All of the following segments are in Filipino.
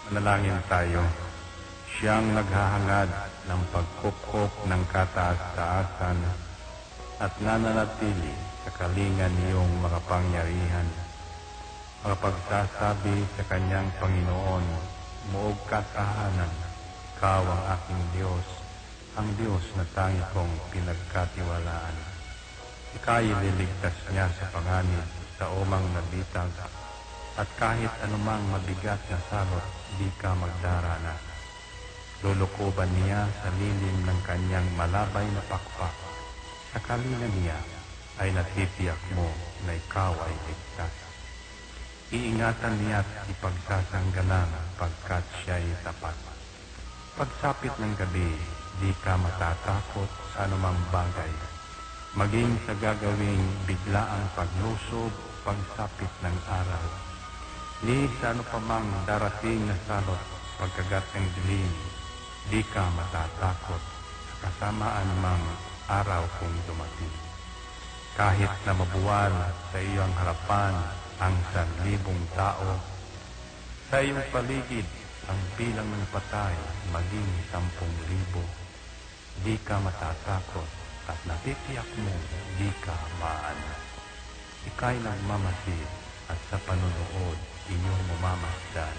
Manalangin tayo. Siyang naghahangad ng pagkupkop ng kataas-taasan at nananatili sa kalingan niyong makapangyarihan. Makapagsasabi sa kanyang Panginoon, muog katahanan, ikaw ang aking Diyos, ang Diyos na tangi kong pinagkatiwalaan. Ika'y liligtas niya sa panganib sa umang nabitag, at kahit anumang mabigat na salot, di ka magdarana. Lulukuban niya sa lilim ng kanyang malabay na pakpak. Sa kalinga niya ay natitiyak mo na ikaw ay ligtas. Iingatan niya at ipagsasanggalang pagkat siya ay tapat. Pagsapit ng gabi, di ka matatakot sa anumang bagay. Maging sa gagawing biglaang paglusob, pagsapit ng araw. Ni sa ano pa mang darating na salot, pagkagat ng dilim, di ka matatakot sa kasamaan mang araw kung dumating. Kahit na mabuwal sa iyong harapan ang 1,000 tao, sa iyong paligid ang bilang ng patay maging 10,000, di ka matatakot at natitiyak mo di ka maano. Ika'y nagmamasid at sa panunood inyong mamamasdan.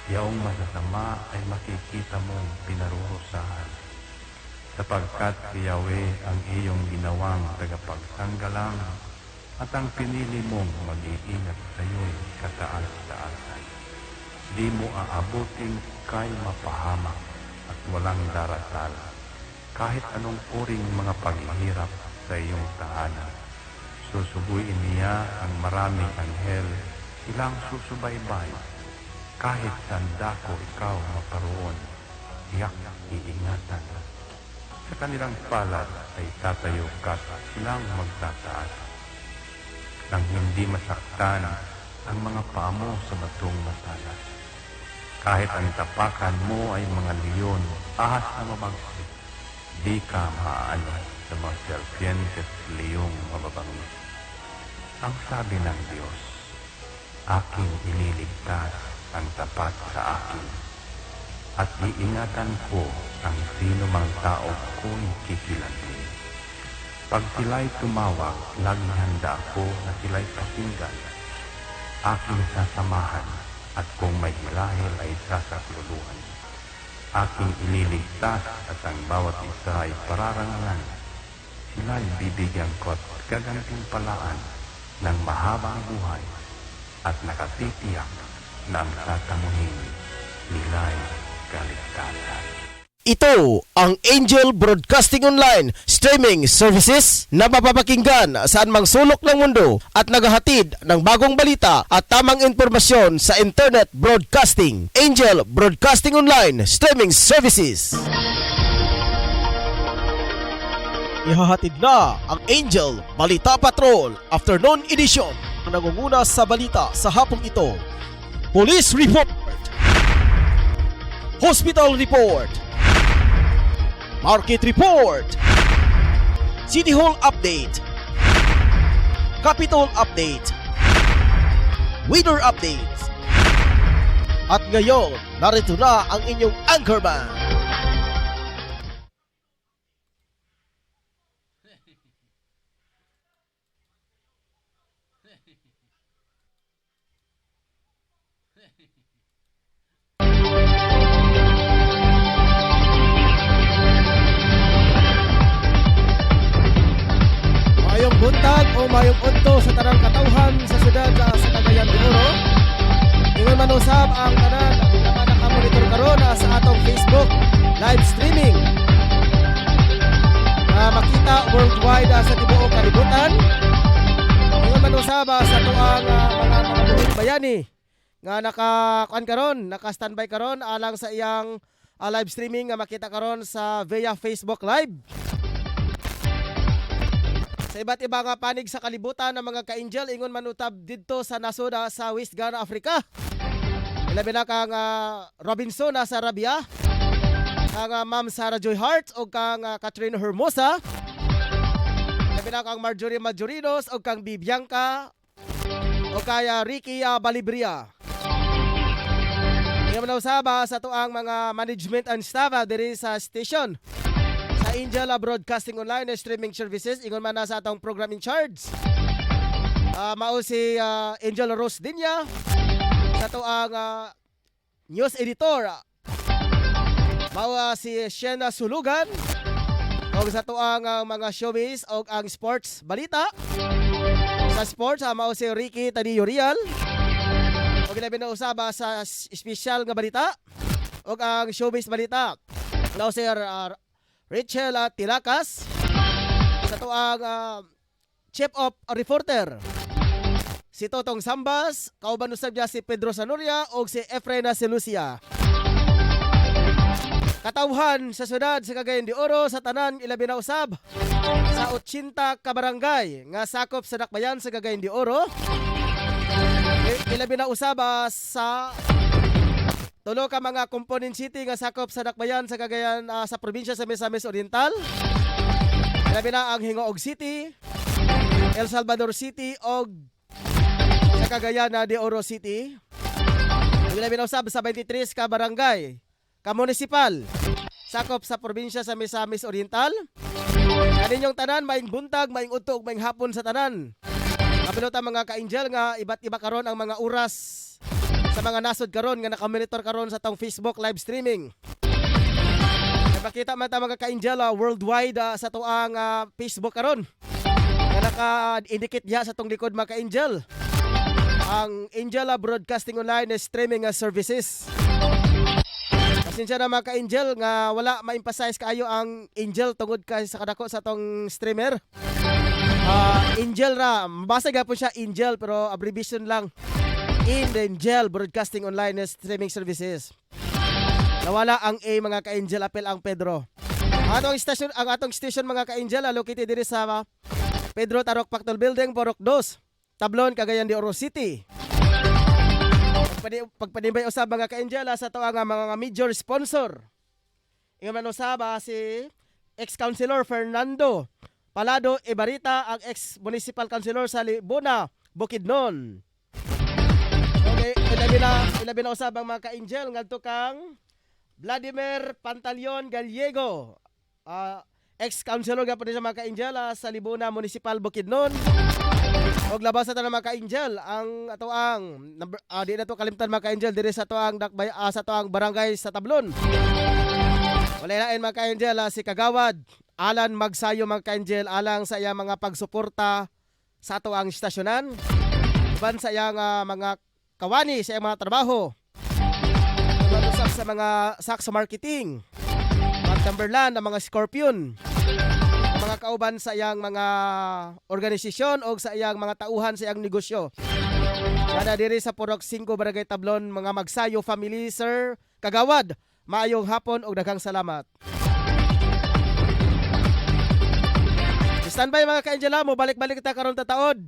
Yaong masasama ay makikita mong pinarurusahan, sapagkat si Yahweh ang iyong ginawang tagapagsanggalang at ang pinili mong mag-iingat sa iyo'y kataas-taasan. Di mo aabutin kay mapahamak at walang darasal, kahit anong uring mga paghihirap sa iyong tahanan. Susubuin niya ang maraming anghel, silang susubaybay. Kahit sandako ikaw maparoon, tiyak iingatan. Sa kanilang palad ay tatayo ka't silang magtataas. Nang hindi masaktan ang mga paa mo sa batong matalas. Kahit ang tapakan mo ay mga leon, ahas na mabagsik, di ka maaano sa mga serpiente at leong mababangis. Ang sabi ng Diyos, aking iniligtas ang tapat sa akin, at iingatan ko ang sino mang tao ko'y kikilantin. Pag sila'y tumawag, laging handa ako na sila'y pakinggan. Aking sasamahan, at kung may hilahil ay sasakluluhan. Aking ililigtas at ang bawat isa ay pararangalan. Sila'y bibigyan ko at gagantimpalaan ng mahabang buhay at nakatitiyak na ang tatamuhin nila'y kaligtasan. Ito ang Angel Broadcasting Online streaming services na mapapakinggan saan mang sulok ng mundo at naghahatid ng bagong balita at tamang impormasyon sa internet broadcasting. Angel Broadcasting Online streaming services. Ihahatid na ang Angel Balita Patrol Afternoon Edition. Ang nangunguna sa balita sa hapong ito: Police Report, Hospital Report, Market Report, City Hall Update, Capitol Update, Weather Updates. At ngayon, narito na ang inyong anchorman. Mayong buntag o mayong unto sa tanang katauhan sa syudad sa Cagayan de Oro. Ingon man usab ang tanan na nakamonitor karon sa atong Facebook live streaming. Makita worldwide sa tibuok kalibutan. Ingon man usab sa tuang mga buhit bayani nga naka-kuan karon, naka-standby karon alang sa iyang live streaming nga makita karon sa via Facebook Live. Sa iba't ibang panig sa kalibutan ng mga ka-angel, ingon manutab didto sa nasod sa West Ghana, Africa. Ilabi na kang Robinson sa Arabia, kang Ma'am Sarah Joy Hart o kang Catherine Hermosa. Ilabi na kang Marjorie Majorinos o kang Bibianca o kaya Ricky Balibria. Ingon man usaba sa tuang mga management and staff diri sa station sa Angel Broadcasting Online and Streaming Services. Ingon man na sa atong program in charge. Mao si Angel Rose Dinya sa tuang news editor. Mao si Shena Sulugan o sa tuang mga showbiz o ang sports balita. Sa sports mao si Ricky Tadillo Real. O ginabi na usaba sa special nga balita o ang showbiz balita. Mao si Rachel Tilakas sa tuang chief of reporter. Si Totong Sambas, kauban usab niya si Pedro Sanuria o si Efrena Silucia. Katawhan sa syudad sa Cagayan de Oro sa tanan ilabi na usab sa 80 ka barangay nga sakop sa dakbayan sa Cagayan de Oro. Ilabi na usab sa tulo ka mga component city nga sakop sa dakbayan sa Cagayan sa probinsya sa Misamis Oriental. Ilabi na ang Hingoog City, El Salvador City og sa Cagayan de Oro City. Ilabi na usab sa 23 ka barangay ka munisipal sakop sa probinsya sa Misamis Oriental. Kaninyong tanan maing buntag, maing udto ug maing hapon sa tanan. Kapilot ang mga ka-angel nga iba't iba karon ang mga oras sa mga nasod karon nga nakamonitor karon sa tong Facebook live streaming. Nakita man ta mga ka-angel worldwide sa tuang Facebook karon. Nga naka-indicate diha sa tong likod mga ka-angel. Ang Angel Broadcasting Online Streaming Services. Pasensya na mga ka-angel nga wala ma-emphasize kaayo ang angel tungod kay sa kadako sa tong streamer. Angel ra, mabasa gapon siya angel pero abbreviation lang. Angel Broadcasting Online Streaming Services. Nawala ang A mga ka-angel, apel ang Pedro. Ang atong station mga ka-angel located diri sa Pedro Tarok Pactol Building, Porok 2, Tablon, Cagayan de Oro City. Pagpanibay usab mga ka-angel sa tuang mga major sponsor. Ingon man usab si ex-councilor Fernando Palado Ibarita, ang ex-municipal councilor sa Libuna, Bukidnon. Okay, ilabi na usab ang mga ka-angel ngadto kang Vladimir Pantaleon Gallego, ex-councilor gapon sa mga ka-angel sa Libuna Municipal, Bukidnon. Og labas sa tanang mga ka-angel ang atoang di na to kalimtan mga ka-angel diri sa atoang dakbay sa atoang barangay sa Tablon. Wala lain mga ka-angel si Kagawad Alan Magsayo mga ka-angel alang sa iyang mga pagsuporta sa atoang istasyonan. Uban sa iyang mga kawani sa iyang mga trabaho. Usab sa mga saksa marketing, mga Timberland, mga Scorpion, mga kauban sa iyang mga organisasyon o sa iyang mga tauhan sa iyang negosyo. Kada diri sa Purok 5 Barangay Tablon, mga Magsayo family, Sir Kagawad, maayong hapon o daghang salamat. Standby mga ka-angela mo, balik-balik kita karon tataod.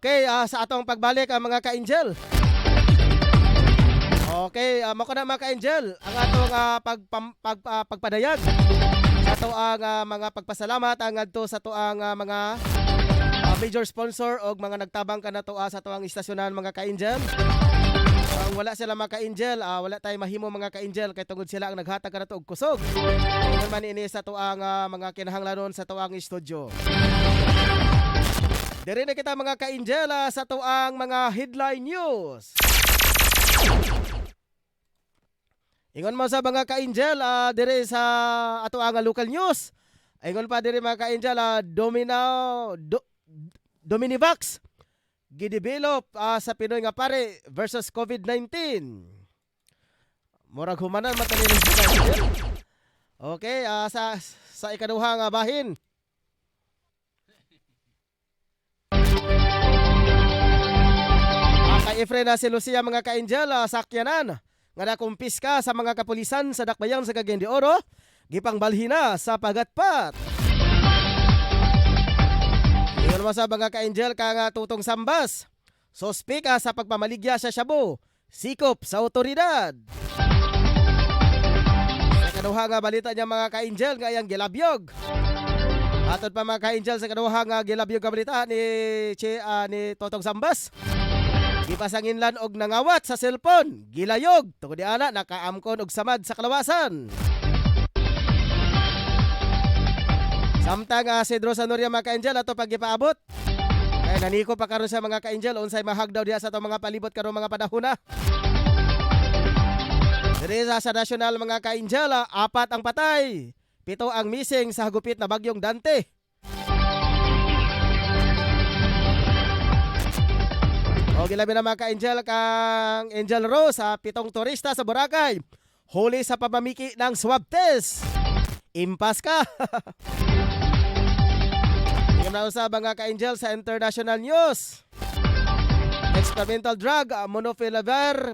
Okay, sa atong pagbalik mga ka-angel. Okay, mako na mga ka-angel ang atong pagpadayag sa atoang mga pagpasalamat ang adto sa atoang mga major sponsor o mga nagtabang kanato sa atoang istasyonan mga ka-angel. Wala sila mga ka-angel, wala tay mahimo mga ka-angel kay tungod sila ang naghatag kanato og kusog. Ingon man ini sa atoang mga kinahanglanon sa atoang studio. Diri na kita mga ka-angel sa tuang mga headline news. Ingon mo sa mga ka-angel diri sa ato ang local news. Ingon pa diri mga ka-angel Dominivax gidevelop sa Pinoy nga pare versus COVID-19. Murag humanan matalino sa Kainjel. Okay, sa ikaduha nga bahin. Kay Efren na si Lucia mga ka-Angel, sakyanan nga nakumpiska sa mga kapulisan sa Dakbayan sa Cagayan de Oro, gipangbalhina sa pagatpat. Iyon mo sa mga ka-Angel kang Tutong Sambas, sospeka sa pagpamaligya sa Shabu, sikop sa otoridad. Sa kaduha nga balita niya mga ka-Angel nga iyang gilabyog. Atod pa mga ka-Angel sa kaduha nga gilabyog nga balita ni Tutong Sambas. Gipasanginlan og nangawat sa cellphone, gilayog, tungod di ana nakaamkon og samad sa kalawasan. Samtang si Dros Anoria mga ka-Angel ato paggipaabot. Kaya naniko pa karon sa mga ka-Angel unsay mahagdaw diha sa atong mga palibot karon mga panahon na. Diri sa nasyonal mga ka-Angel, 4 ang patay, 7 ang missing sa hagupit na bagyong Dante. O gilabi na mga ka-Angel kang Angel Rose sa 7 turista sa Boracay. Huli sa pamamiki ng swab test. Impas ka. Tingnan na usab mga ka-Angel sa international news. Experimental drug Monofilavir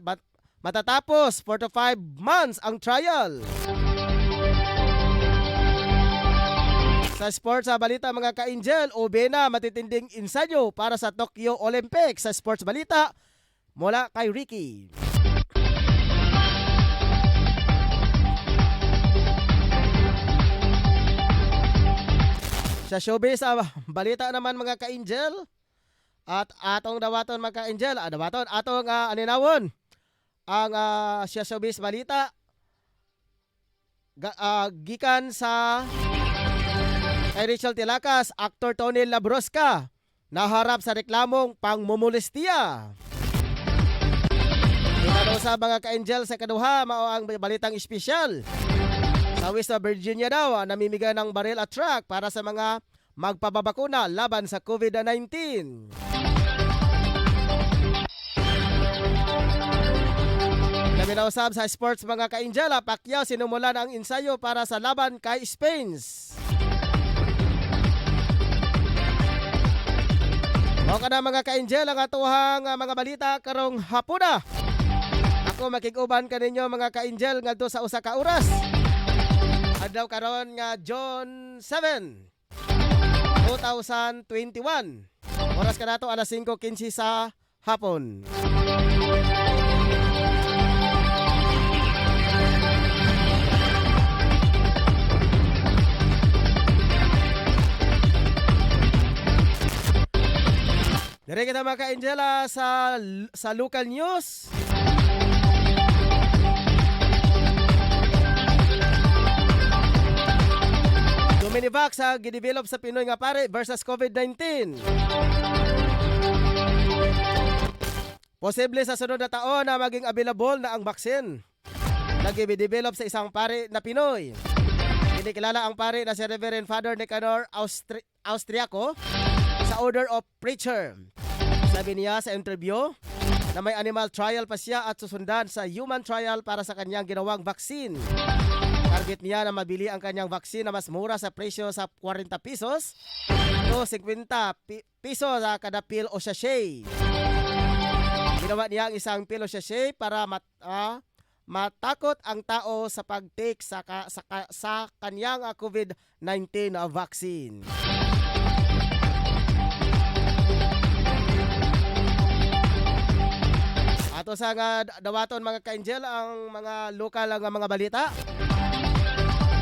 matatapos 4 to 5 months ang trial. Sa sports sa balita mga ka-Angel, ube na matitinding ensayo para sa Tokyo Olympics. Sa sports balita mula kay Ricky. Sa showbiz balita naman mga ka-Angel, at atong dawaton mga ka-Angel, atong aninawon ang sa showbiz balita gikan sa kay Rachel Tilakas, aktor Tony Labrosca naharap sa reklamong pangmumulestiya. Ito sa mga ka-Angel sa kaduha mao ang balitang espesyal. Sa West Virginia daw namimigay ng baril at truck para sa mga magpababakuna laban sa COVID-19. Naminausab sa sports mga ka-Angel, Pacquiao sinumulan ang ensayo para sa laban kay Spence. O kana mga ka-Angel ang atuhang mga balita karong hapuna. Ako makiguban kaninyo mga ka-Angel ngadto sa usa ka oras. Adlaw karon nga June 7, 2021. Oras kanato alas 5:15 sa hapon. Dire kita mga ka-Angel sa local news. Dominivax gidevelop sa Pinoy nga pare versus COVID-19. Posible sa sunod na taon na maging available na ang baksin. Nag-develop sa isang pare na Pinoy. Kinikilala ang pare na si Reverend Father Nicanor Austriaco sa Order of Preacher. Sabi niya sa interview na may animal trial pa siya at susundan sa human trial para sa kanyang ginawang vaccine. Target niya na mabili ang kanyang vaccine na mas mura sa presyo sa 40 pesos o 50 pesos sa kada pill o sachet. Ginawa niya ang isang pill o sachet para matakot ang tao sa pag-take sa kanyang COVID-19 vaccine. Ato sa dawaton mga ka-Angel ang mga lokal nga mga balita.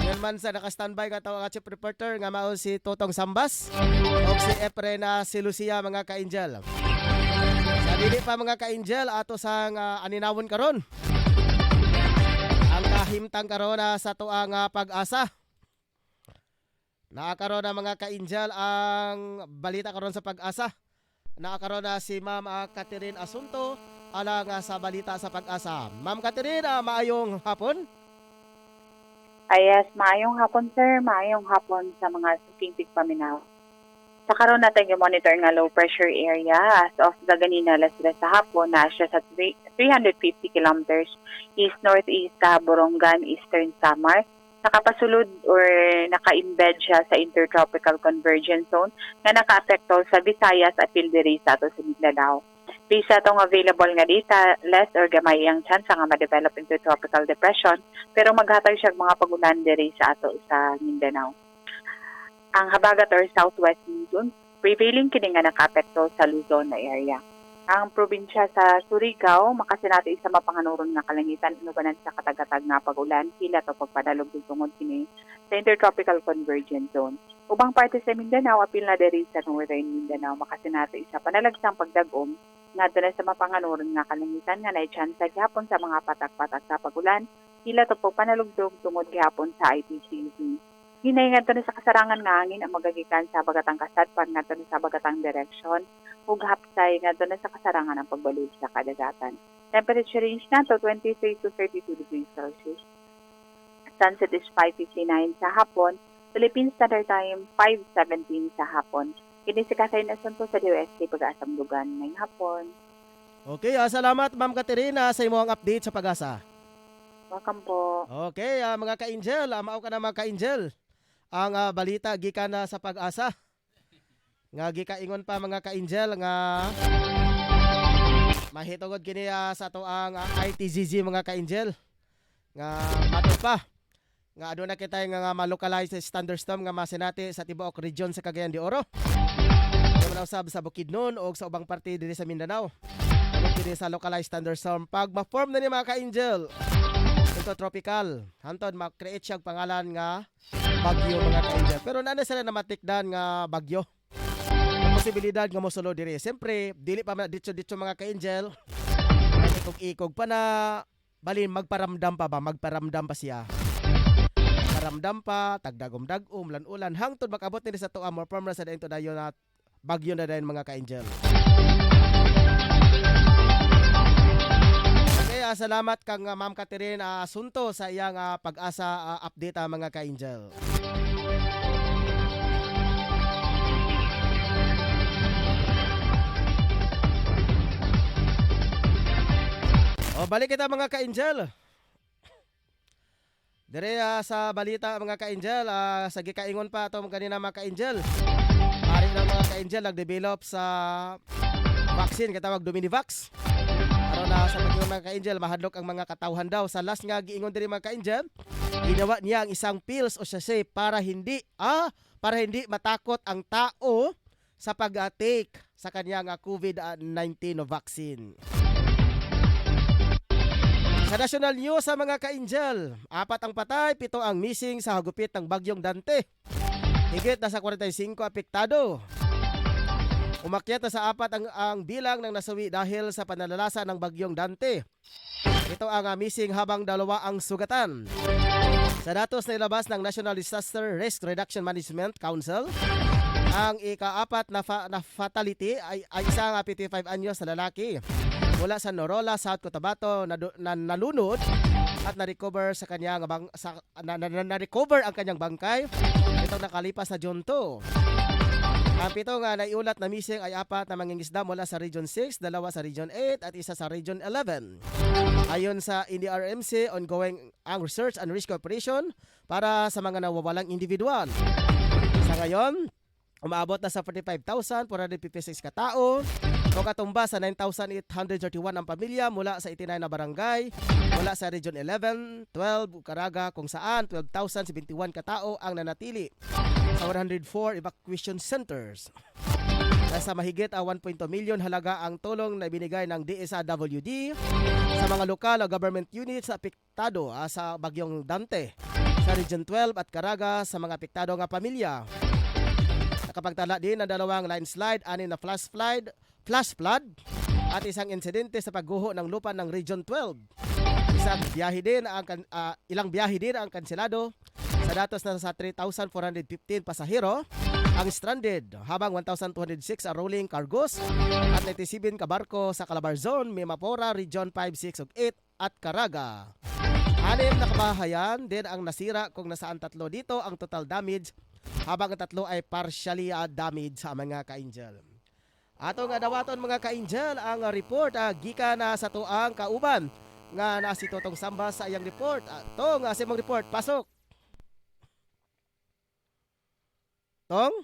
Yan man sa naka-standby ka tawag chief reporter nga mao si Totong Sambas o si Efren si Lucia mga ka-Angel. Sa dili pa mga ka-Angel ato sa aninawon karon. Ang kahimtang karon sa tuang pag-asa. Naakaroon na mga ka-Angel ang balita karon sa pag-asa. Naakaroon na si Ma'am Catherine Asunto alang sa balita sa pag-asa. Ma'am Catherine, maayong hapon. Yes, maayong hapon sir, maayong hapon sa mga suking tigpaminaw. Sa karon natin monitor nga low pressure area as of the ganina alas 3 sa hapon na siya sa 350 kilometers east-northeast sa Borongan, Eastern Samar. Nakapasulod or naka-embed siya sa Intertropical Convergence Zone nga naka-apekto sa Visayas at Pildiri sa ato sa Mindanao. Bisa itong available nga data, less or gamay ang chance nga ma-develop into tropical depression pero maghatag siya mga pagulan diri sa ato sa Mindanao. Ang habagat or southwest monsoon, prevailing kini nga naka-apekto sa Luzon na area. Ang probinsya sa Surigao, makasinati isa mapanganuron nga kalangitan inubanan sa katagatag nga pagulan, kilat o pagpadalog tungod kini sa Intertropical Convergence Zone. Ubang parte sa Mindanao, apil na diri sa Northern Mindanao, makasinati isa panalagsang pagdagom nga doon sa mapanganuron nga kalangitan nga na-chance gihapon sa mga patak-patak sa pagulan, kilat o pagpanalugdog tungod gihapon sa IPCC. Hinay nga doon sa kasarangan nga hangin ang magagikan sa bagatang kasadpan nga doon sa bagatang direksyon ug hapsay nga doon sa kasarangan ang pagbalog sa kadagatan. Temperature range na to 23 to 32 degrees Celsius. Sunset is 5:59 sa hapon. Philippine Standard Time 5:17 sa hapon. Kini si Kasay na sunto sa DOST pag-asam lugan ngayong hapon. Okay, salamat Ma'am Katerina sa imong update sa Pag-asa. Welcome po. Okay, mga ka-angel, mao ka na mga ka-angel. Ang balita gikan na sa Pag-asa. Nga gikaingon pa mga ka-angel nga mahitungod kini sa ato ang ITZZ mga ka-angel. Nga matod pa nga aduna kita nga ma-localize thunderstorm nga masinati sa tibuok region sa Cagayan de Oro. Nga usab sa Bukidnon o sa ubang parte diri sa Mindanao. Ano kini sa localized thunderstorm pag ma-form na ni mga ka-angel into tropical. Hantod ma-create siya pangalan nga bagyo mga ka-angel. Pero nana sila na matikdan nga bagyo. Ang posibilidad nga mosulo diri. Siyempre, dili pa dito mga ka-angel. Ikog-ikog pa na balin magparamdam pa ba? Magparamdam pa siya. Paramdam pa, tagdagom-dagom, ulan-ulan. Hangtod makabot nila sa tuwa more firm na sa dayon to dayon na bagyo na dayon mga ka-angel. Salamat kang Ma'am Catherine Asunto sa iyang Pag-asa update mga ka-angel. Balik kita mga ka-angel. Dire sa balita mga ka-angel, sa gikaingon pa ito kanina mga ka-angel. Ari ng mga ka-angel nag-develop sa vaccine katawag Dominivax. Aron na sa pagiging mga ka-angel, mahadlok ang mga katawhan daw. Sa last nga giingon diri mga ka-angel, ginawa niya ang isang pills o sachet para hindi matakot ang tao sa pag-take sa kanyang COVID-19 vaccine. Sa national news sa mga ka-angel, 4 ang patay, 7 ang missing sa hagupit ng bagyong Dante. Higit na sa 45 apektado. Umakyat na sa 4 ang bilang ng nasawi dahil sa pananalasa ng bagyong Dante. Ito ang missing habang 2 ang sugatan. Sa datos na ilabas ng National Disaster Risk Reduction Management Council, ang ika-4 na fatality ay isang 55 anyos na lalaki mula sa Norola, South Cotabato na nalunod at na-recover sa kanyang na-recover ang kanyang bangkay. Ito nakalipas sa June 2. Ang 7 nga naiulat na missing ay 4 na mangingisda mula sa Region 6, 2 sa Region 8 at 1 sa Region 11. Ayon sa NDRMC, ongoing ang research and rescue operation para sa mga nawawalang individual. Sa ngayon, umaabot na sa 45,456 katao. O katumba sa 9,831 ang pamilya mula sa 89 na barangay, mula sa Region 11, 12, Caraga, kung saan 12,071 katao ang nanatili sa 104 evacuation centers. Nasa mahigit 1.2 milyon halaga ang tulong na ibinigay ng DSWD sa mga lokal o government units na apektado sa bagyong Dante sa Region 12 at Caraga sa mga apektado nga pamilya. Nakapagtala din ng 2 landslide, 6 na flash flood at isang insidente sa pagguho ng lupa ng Region 12. Ilang biyahe din ang kanselado. Sa datos na sa 3,415 pasahero ang stranded, habang 1,206 ang rolling cargos at 97 ka barko sa Calabar Zone, Mimapora, Region 5, 6 ug 8 at Caraga. 6 na kabahayan din ang nasira kung nasaan 3 dito ang total damage habang ang tatlo ay partially damaged sa mga ka-angel. Ato nga dawaton mga ka-angel ang report gikan na sa tuang kauban nga na si Totong Sambas sa iyang report. Tong sa imong report, pasok. Tong?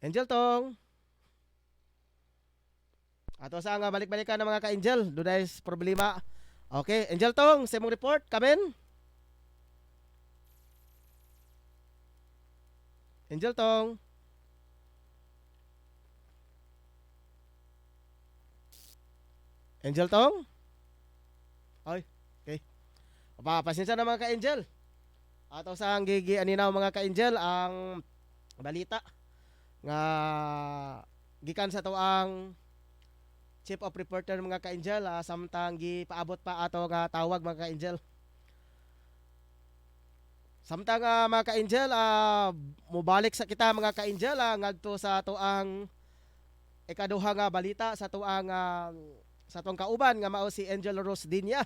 Angel Tong. Ato sa nga balik-balikan ng mga ka-angel, dunay problema. Okay, Angel Tong, sa imong report, kamen? Angel Tong. Angel Tong? Ay, okay. Pasensya na mga ka-angel. Ato sa ang gigi aninaw mga ka-angel ang balita nga gikan sa to ang Chief of Reporter mga ka-angel samtang gipaabot pa ato nga tawag mga ka-angel. Samtang mga ka-angel, mubalik sa kita mga ka-angel ngadto sa tuang ikaduha nga balita sa tuang sa tuang kauban nga mao si Angel Rose Dinya.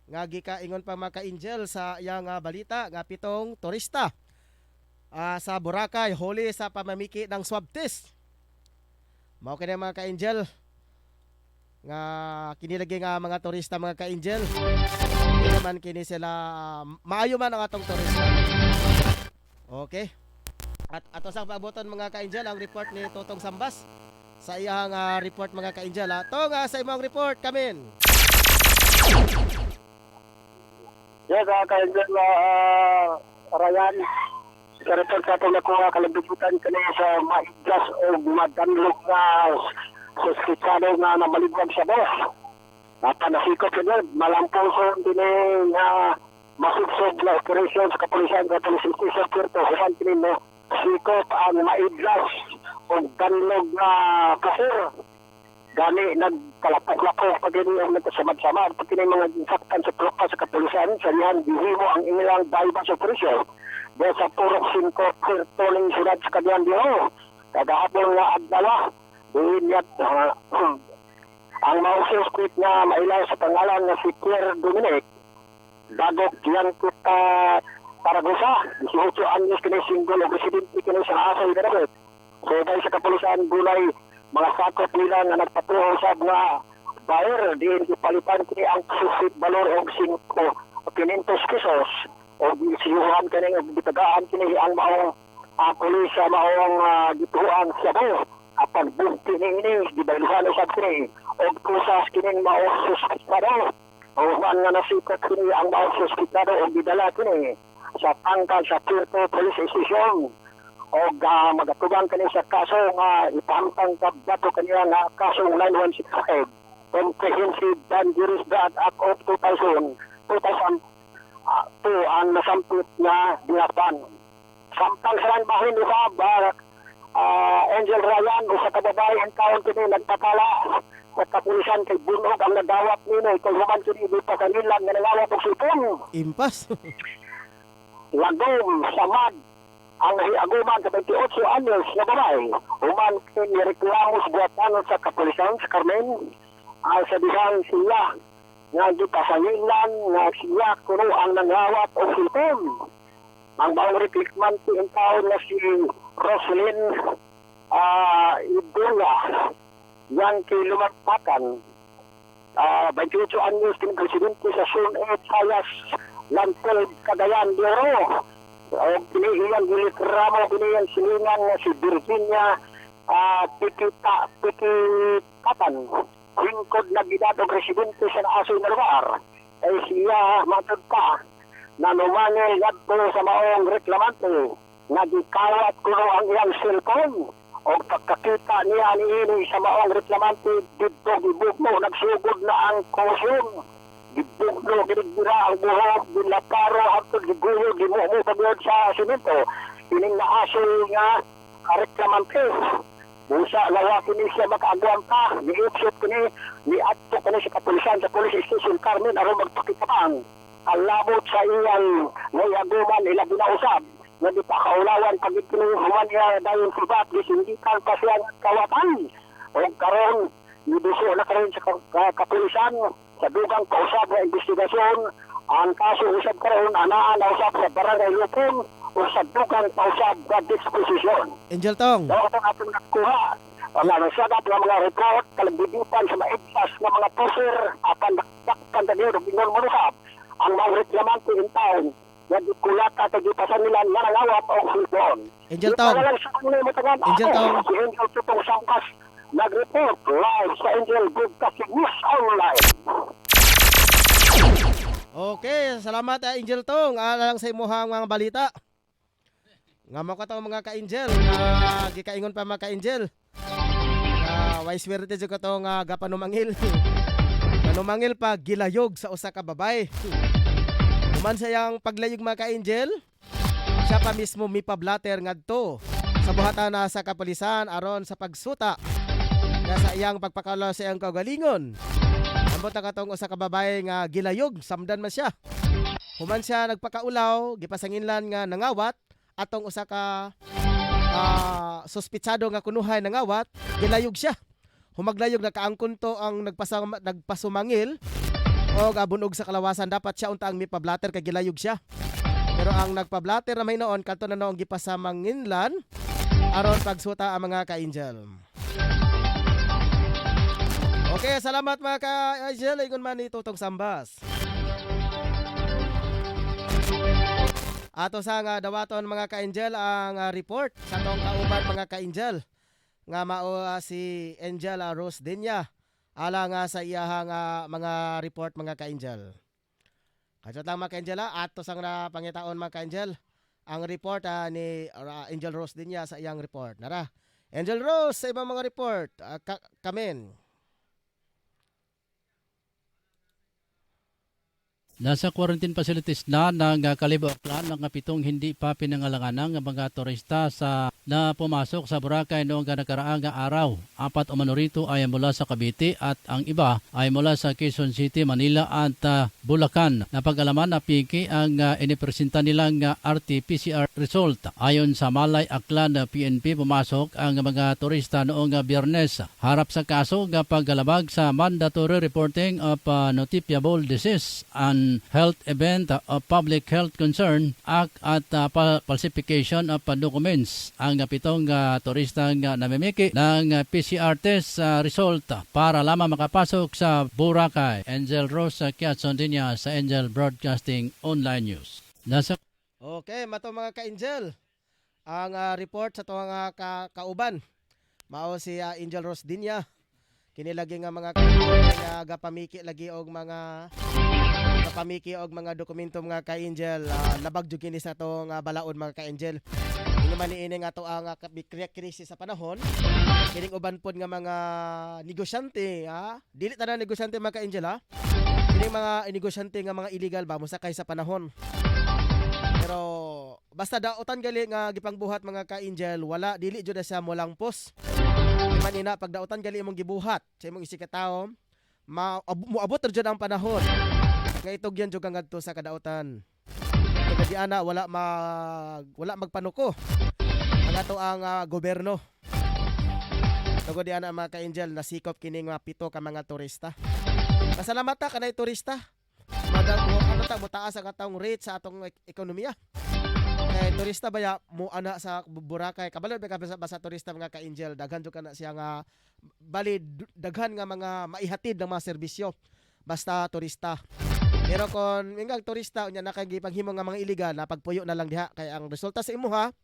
Nga gikaingon pa mga ka-angel sa iyang balita nga 7 turista sa Boracay huli sa pamamiki ng swab test. Mao kini mga ka-angel nga kinilagay nga mga turista mga ka-angel. Hindi naman kini sila maayo man ang atong turista. Okay. At ato sa paaboton mga ka-angel ang report ni Totong Sambas sa iyang report mga ka-angel. Ato nga sa imong report kamin. Yes, ka-angel Ryan. Sa report sa itong nakuha kalabibutan ka na sa maiglas o madanlog na suskitsado nga namaligwag sa boss. Nasikot yun, malampuson din na masugsog na operation sa kapulisan sa Police Station Puerto. Human kinin mo, sikot ang maiglas o danlog na kasir. Gani, nagkalapok-lapok pag yun yung nagkasamad-samad. Pag yun mga insaktan sa tropa sa kapulisan, sa niyan, dihimo ang ilang bypass operation. Dahil sa Purok 5, Puerto ng sunod sa kanyan diyo. Kagahapon nga agdala, dihin yat, ang maususpect na mailaw sa pangalan na si Pierre Dominic, dagok diyan kita Paragusa, 18 anyos kini single o residente kini sa Asay Garabet. So dahil sa kapulisan bulay, mga sakop nila nga nagpatuho sa mga buyer, dihin ipalipan kini ang suspect balor og 5 o 500 pesos o siyuhan kini o bitagaan kini ang maong pulis sa maong gituan sa buo. Apan bukti ni ini gibayluhan sa kini o kusas kining maong suspectado o man nga nasikot kini ang maong suspectado o gidala kini sa pangkal sa Puerto Police Station o magatubang kini sa kaso nga ipahamtang kabdato kaniya nga kaso 9165 Comprehensive Dangerous Drug Act of 2002 ang nasampit na dinapan. Samtang sa bahin usa Angel Ryan o sa kababae ang taon kini nagpapala sa kapulisan kay bunog ang nadawat nino kay human kini di pa kanilang nga nalawat og sipon. Impas. Lagom samad ang nahiaguman sa 28 anyos na babae. Human kini reklamo sa buwatan sa kapulisan sa Carmen. Sa dihang siya nga gipasangilan nga siya kuno ang nanglawat og sipon. Ang baong reklikmante ang taon na si Roslyn Idola yan kay lumagpakan 28 anyos kini presidente sa Sun Sayas Lantel Cagayan de Oro o pinihiyan gilit ramo pinihiyan silingan na si Virginia Pikipatan lingkod na ginadog residente sa naasoy na lugar ay siya matod pa na numanil ngadto sa maong reklamante nga gikawat kuno ang iyang cellphone o pagkakita niya niini sa maong reklamante dito gibugno nagsugod na ang kusyon gibugno ginigira ang buhok gilaparo hangtod giguyo gimumo pagod sa simento ining naasoy nga reklamante busa lawa kini siya makaagwang pa giipsot kini ni adto kini sa kapulisan sa Police Station Carmen aron magpakitapang alabot sa iyang nayaguman ila binausab na di pa kaulawan pag ikinuhuman niya dahil sibat gisindikan pa siya kawatan o karon niduso na karon sa kapulisan sa dugang kausab na investigasyon Ang kaso usab karon anaa na usab sa barangay Lupon usab dugang pausab sa disposisyon. Angel Tong. Daw atong atong nakuha ang nasagat ng mga report kalagbibitan sa maigpas ng mga pusir apan nakpan ta niyo binon manuhab ang mga reklamante in town nga dikulata ta gipasan nila nanawat og sulton. Angel Tong. Angel Tong. Si Angel Tutong Sangkas nag-report live sa Angel Broadcasting News Online. Okay, salamat Angel Tong. Alang sa imuhang mga balita. Nga mo ka mga ka-Angel, nga gikaingon pa mga ka-Angel. Way swerte jud ka to nga gapanumangil. Panumangil pa gilayog sa usa ka babay. Human sayang paglayog mga ka-Angel, siya pa mismo mipablatter ngadto sa buhatan sa kapulisan aron sa pagsuta nga sa iyang pagpakalaw sa iyang kaugalingon. Ambot na katong usa ka babae nga gilayog, samdan man siya. Human siya nagpakaulaw, gipasanginlan nga nangawat atong usa ka suspitsado nga kunuhay nangawat, gilayog siya. Humaglayog nakaangkon to ang nagpasumangil o abunog sa kalawasan, dapat siya unta ang mipablatter kay gilayog siya. Pero ang nagpablatter na may noon kadto na noong gipasamanginlan aron pagsuta ang mga ka-Angel. Okay, salamat mga ka-Angel. Ingon man ni Tutong Sambas. Ato sa nga dawaton mga ka-Angel ang report sa tong kauban mga ka-Angel nga mao si Angel Rose Dinya ala nga sa iyahang mga report mga ka-Angel. Kadto lang mga ka-Angel, ato sang napangitaon mga ka-Angel ang report ni Angel Rose Dinya sa iyang report. Nara, Angel Rose sa ibang mga report. Kamen. Nasa quarantine facilities na ng Kalibo Aklan ang 7 hindi pa pinangalangan ng mga turista na pumasok sa Boracay noong nakaraang araw. 4 umano rito ay mula sa Cavite at ang iba ay mula sa Quezon City, Manila at Bulacan. Napag-alaman na piki ang inipresenta nilang RT-PCR result. Ayon sa Malay Aklan PNP, pumasok ang mga turista noong Biyernes. Harap sa kaso ng paggalabag sa mandatory reporting of notifiable disease and health event of public health concern act at falsification of documents. Ang 7 turista nga namimiki ng PCR test result para lamang makapasok sa Boracay. Angel Rose Quezon Dinya sa Angel Broadcasting Online News. Okay, mato mga ka-Angel. Ang report sa tuwang kauban mao si Angel Rose Dinya. Kinilagi nga mga ka-Angel nga gapamiki lagi og mga dokumento mga ka-Angel. Nabagyo kini sa to nga balaod mga ka-Angel. Ini man ini nga to ang krisis sa panahon. Kining uban pod nga mga negosyante, dili tanan negosyante mga ka-Angel Kining mga negosyante nga mga illegal ba mosakay sa panahon. Pero basta daotan gali nga gipangbuhat mga ka-Angel, wala dili jud siya molangpos. Man ina pag daotan gali imong gibuhat sa imong isikatawo, moabot jud ang panahon nga itugyan jud kang ngadto sa kadaotan. Kadi ana wala magpanuko ang ato ang gobyerno. Tugod di ana mga ka-Angel, nasikop kini nga 7 ka mga turista. Pasalamat ta kanay turista. Mutaas ang atong rate sa atong ekonomiya. Kay turista baya mo ana sa Boracay. Kabalo ba sa turista mga ka-Angel, daghan jud kana siya nga bali daghan nga mga maihatid ng mga serbisyo basta turista. Pero kung ingag turista unya nakagipanghimo nga mga iligal na pagpuyo na lang diha kay ang resulta sa imuha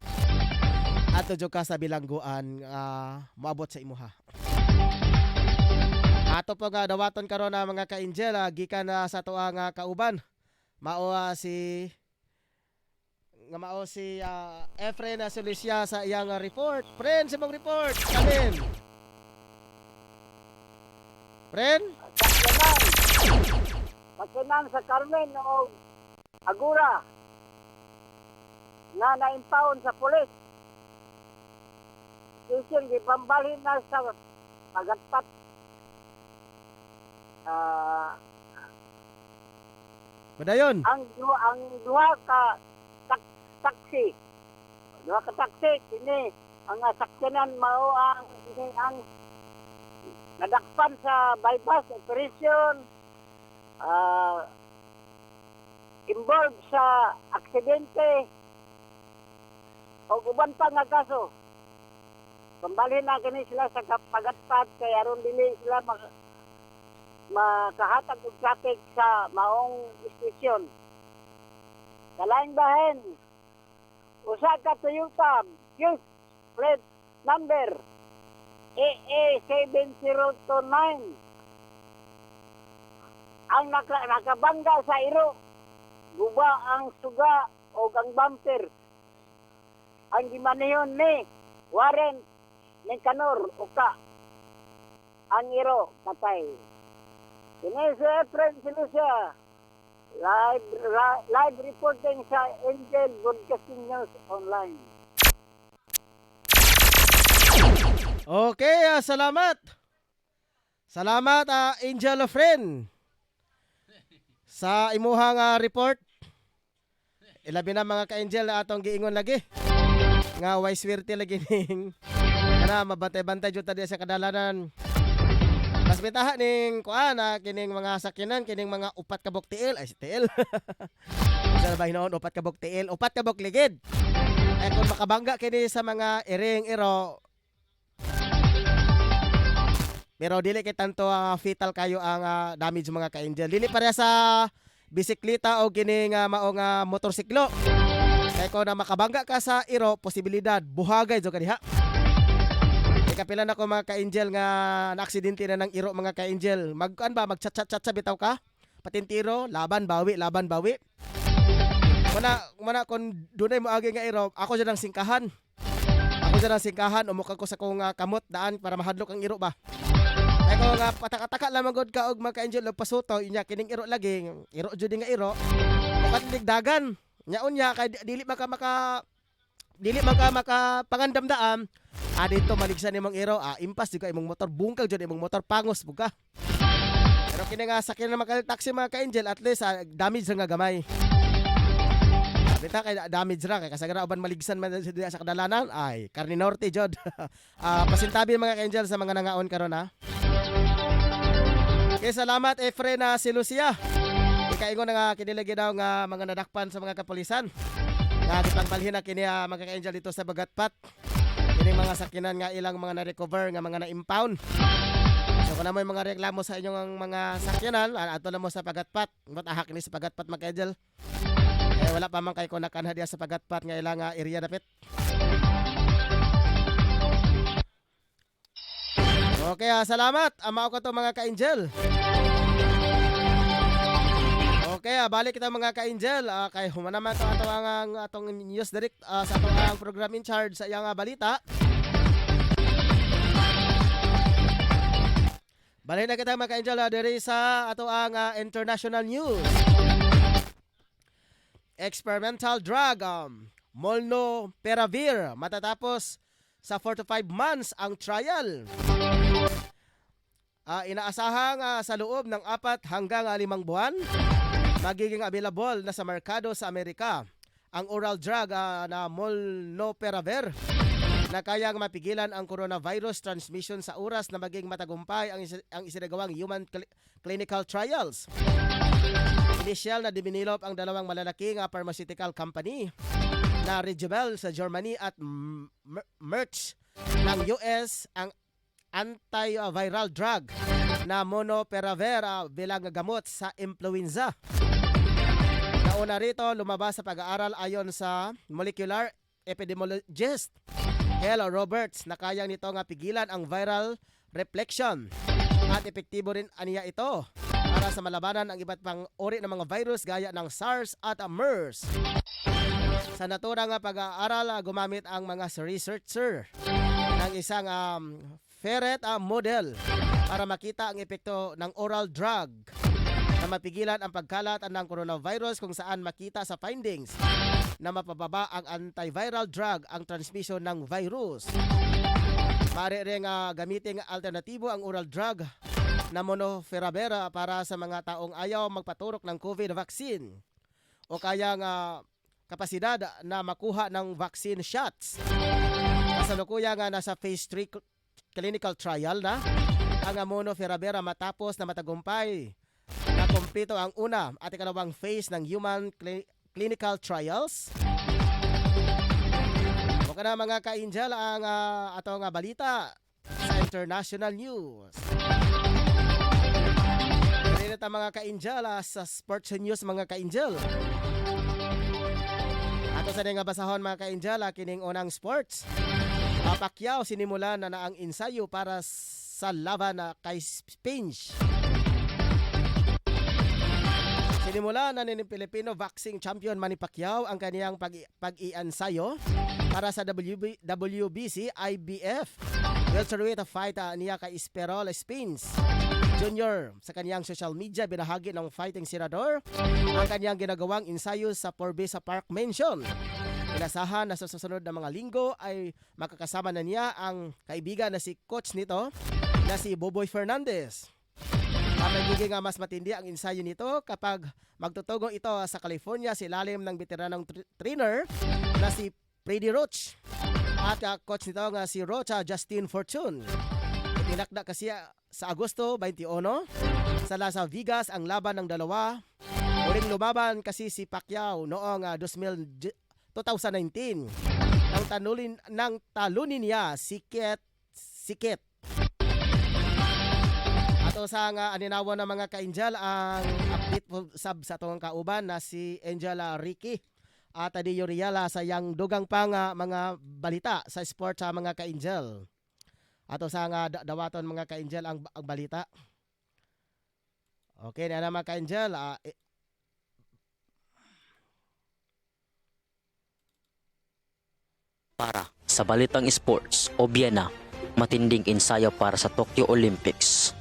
ato jud ka sa bilangguan moabot sa imuha. Ato po nga dawaton karon na mga ka-Angel gikan sa tuang kauban mao si Efren Solisya sa iyang report. Friend, sa mong report kamin. Friend? Masunang sa Carmen o Agura na na-impound sa pulis. Station gipambalhin na sa pagatpat. Madayon. Ang duha ka taxi. Duha ka taxi kini ang sakyanan mao ang nadakpan sa bypass operation. involved sa aksidente o uban pa nga kaso. Pambalhin na gani sila sa pagatpat kay aron dili sila makahatag og traffic sa maong istasyon. Kalaing bahin, usa ka Toyota Vios plate number AA7029 ang nakabangga sa iro, guba ang suga o ang bumper. Ang gimanihon ni Warren Nicanor Uka, ang iro patay. Kini si Efren Silusia, live reporting sa Angel Broadcasting News Online. Okay, salamat. Salamat, Angel Friend, sa imuhang report. Ilabi na mga ka-angel na atong giingon lagi. Nga way swerte lagi ning ana mabantay-bantay jud ta diya sa kadalanan. Mas bitaha ning kuan kining mga sakyanan, kining mga upat ka buk tiil, ay tiil. Sa bay noon upat ka buk tiil, upat ka buk ligid. Ay kung makabangga kini sa mga iring-iro, pero dili kay tanto fatal kayo ang damage mga ka-angel. Dili pareha sa bisikleta o kining maong motorsiklo. Kaya kung na makabangga ka sa iro, posibilidad buhagay jud kaniha. Kapila na ko mga ka-angel nga na-aksidente na ng iro mga ka-angel. Mag-an ba? Mag-chat-chat-chat sa bitaw ka? Patintiro, laban, bawi. Muna kung dunay mo agi nga iro, ako dyan ang singkahan. Umukag ko sa kong kamot daan para mahadlok ang iro ba. Kaya kung pataka-taka lang magod ka og mga ka-angel og pasuto, inya kining iro lagi, iro jud nga iro. Bukat ligdagan. Nya kay dili maka pangandamdaan. Dito maligsan imong iro, impas juga imong motor, bungkag jud imong motor, pangos buka. Pero kini nga sakyan na mga taxi mga ka-angel, at least damage ra nga gamay. Bita kay damage ra kay kasagara uban maligsan man sa kadalanan, ay karni norte jud. Pasintabi mga ka-angel sa mga nangaon karon ha. Okay, salamat Efren si Lucia. Ikaingon nga kinilagi daw nga mga nadakpan sa mga kapulisan. Nga gipangbalhin na kini mga ka-angel dito sa Bagatpat. Kini mga sakinan nga ilang mga na-recover nga mga na-impound. So kung na mo yung mga reklamo sa inyong mga sakyanan, ato na mo sa Pagatpat. Matahak ni sa Pagatpat mga ka-angel. Wala pa man kay kung nakanha diya sa Pagatpat nga ilang area dapit. Okay, salamat. Amao ko to mga ka-angel. Okay, balik kita mga ka-angel. Kay humanaman to atong news direct sa atong program in charge sa iyang balita. Balik na kita mga ka-angel diri sa atong international news. Experimental drug Molnupiravir matatapos sa 4 to 5 months ang trial. Inaasahang sa loob ng 4 hanggang 5 buwan magiging available na sa merkado sa Amerika ang oral drug na Molnupiravir na kayang mapigilan ang coronavirus transmission sa oras na maging matagumpay ang isinagawang human clinical trials. Initial na diminilop ang dalawang malalaking pharmaceutical company na Regevel sa Germany at Merck ng US ang antiviral drug na Molnupiravir bilang gamot sa influenza. Nauna rito lumabas sa pag-aaral ayon sa molecular epidemiologist Hel Roberts na kayang nito nga pigilan ang viral reflection at epektibo rin aniya ito para sa malabanan ang iba't pang uri ng mga virus gaya ng SARS at MERS. Sa naturang pag-aaral, gumamit ang mga researcher ng isang ferret model para makita ang epekto ng oral drug na mapigilan ang pagkalat ng coronavirus kung saan makita sa findings na mapababa ang antiviral drug ang transmission ng virus. Maaari rin gamitin alternatibo ang oral drug na Molnupiravir para sa mga taong ayaw magpaturok ng COVID vaccine o kaya kapasidad na makuha ng vaccine shots. Kasalukuyan nasa phase 3 clinical trial na ang Molnupiravir matapos na matagumpay na Nakumpleto ang una at ikalawang phase ng human clinical trials. Buka na mga ka-angel ang atong balita sa international news. Ganito mga ka-angel sa sports news mga ka-angel. Ato sa nga basahon mga ka-angel kining unang sports. Pacquiao sinimulan na ang ensayo para sa laban kay Spinch. Sinimula na ni Filipino boxing champion Manny Pacquiao ang kaniyang pag-iansayo para sa WBC IBF welterweight fight niya kay Esperol Spinch Jr. Sa kaniyang social media, binahagi ng fighting senador ang kaniyang ginagawang ensayo sa Forbesa Park Mansion. Inasahan na sa susunod na mga linggo ay makakasama na niya ang kaibigan na si coach nito na si Boboy Fernandez. Magiging mas matindi ang ensayo nito kapag magtutugong ito sa California sa ilalim ng veteranong trainer na si Freddy Roach at coach nito nga si Roach Justin Fortune. Tinakda kasi sa Agosto 21 sa Las Vegas ang laban ng dalawa. Muling lumaban kasi si Pacquiao noong 2019 nang talunin niya si Kit. Ato sa aninawa ng mga ka-angel ang update sab sa atong kauban na si Angela Ricky at Tadio Riala sa yang dugang pang mga balita sa sport sa mga ka-angel. Ato sa dawaton mga ka-angel ang balita. Okay na mga ka-angel. Para sa balitang sports, Obiena, matinding ensayo para sa Tokyo Olympics.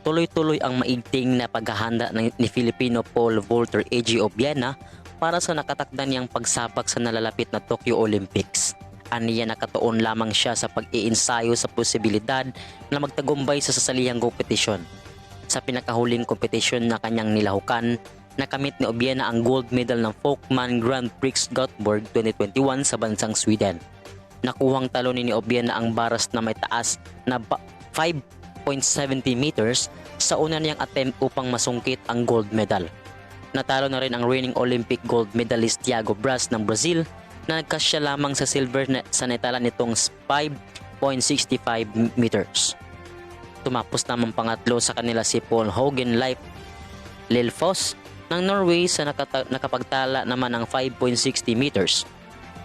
Tuloy-tuloy ang maigting na paghahanda ni Filipino pole vaulter AJ Obiena para sa nakatakda niyang pagsabak sa nalalapit na Tokyo Olympics. Aniya nakatuon lamang siya sa pag-iensayo sa posibilidad na magtagumpay sa sasalihang kompetisyon. Sa pinakahuling kompetisyon na kanyang nilahukan, nakamit ni Obiena ang gold medal ng Folkman Grand Prix Göteborg 2021 sa bansang Sweden. Nakuhang talunin ni Obiena ang baras na may taas na 5.70 meters sa una niyang attempt upang masungkit ang gold medal. Natalo na rin ang reigning Olympic gold medalist Thiago Braz ng Brazil na nagkasya lamang sa silver sa netala nitong 5.65 meters. Tumapos naman pangatlo sa kanila si Paul Hogan Lilfos ng Norway sa nakapagtala naman ng 5.60 meters.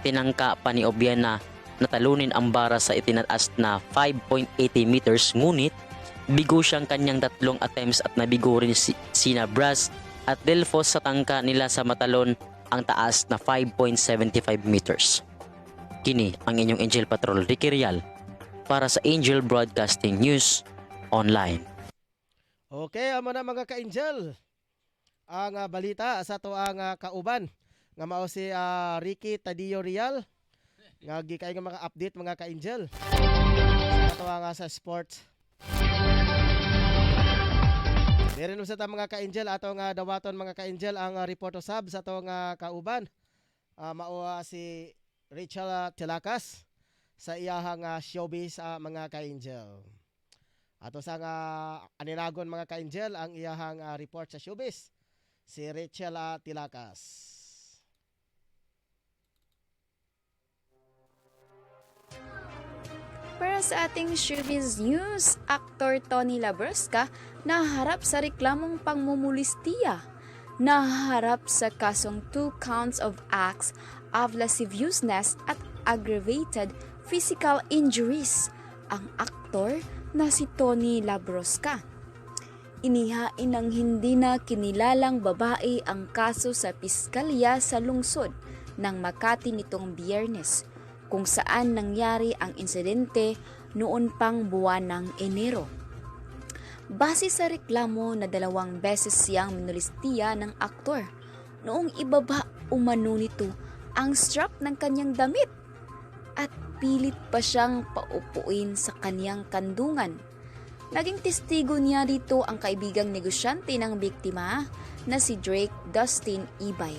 Tinangka pa ni Obiena na talunin ang bara sa itinaas na 5.80 meters, ngunit bigo siyang kanyang tatlong attempts at nabigo rin sina Braz at Delfos sa tangka nila sa matalon ang taas na 5.75 meters. Kini ang inyong Angel Patrol Ricky Rial para sa Angel Broadcasting News Online. Okay, amo na mga ka-angel. Ang balita sa to ang kauban nga mao si Ricky Tadio Rial nga gikay nga mga update mga ka-angel. Sa to nga sa sports. Meron sa ta mga ka-angel ato nga dawaton mga ka-angel ang report sab sa to nga kauban. Mao si Rachel Tilakas sa iyahang showbiz mga ka-angel. Ato sa nga aninagon mga ka-angel ang iyahang report sa showbiz. Si Rachel Tilakas. Para sa ating showbiz news, aktor Tony Labrusca naharap sa reklamong pangmumulistiya. Naharap sa kasong 2 counts of acts of lasciviousness at aggravated physical injuries. Ang aktor na si Tony Labrusca. Inihain ng hindi na kinilalang babae ang kaso sa piskalya sa lungsod ng Makati nitong Biyernes, kung saan nangyari ang insidente noon pang buwan ng Enero. Base sa reklamo na 2 beses siyang minulistiya ng aktor, noong ibaba umano nito ang strap ng kanyang damit at pilit pa siyang paupuin sa kanyang kandungan. Naging testigo niya dito ang kaibigang negosyante ng biktima na si Drake Dustin Ibay.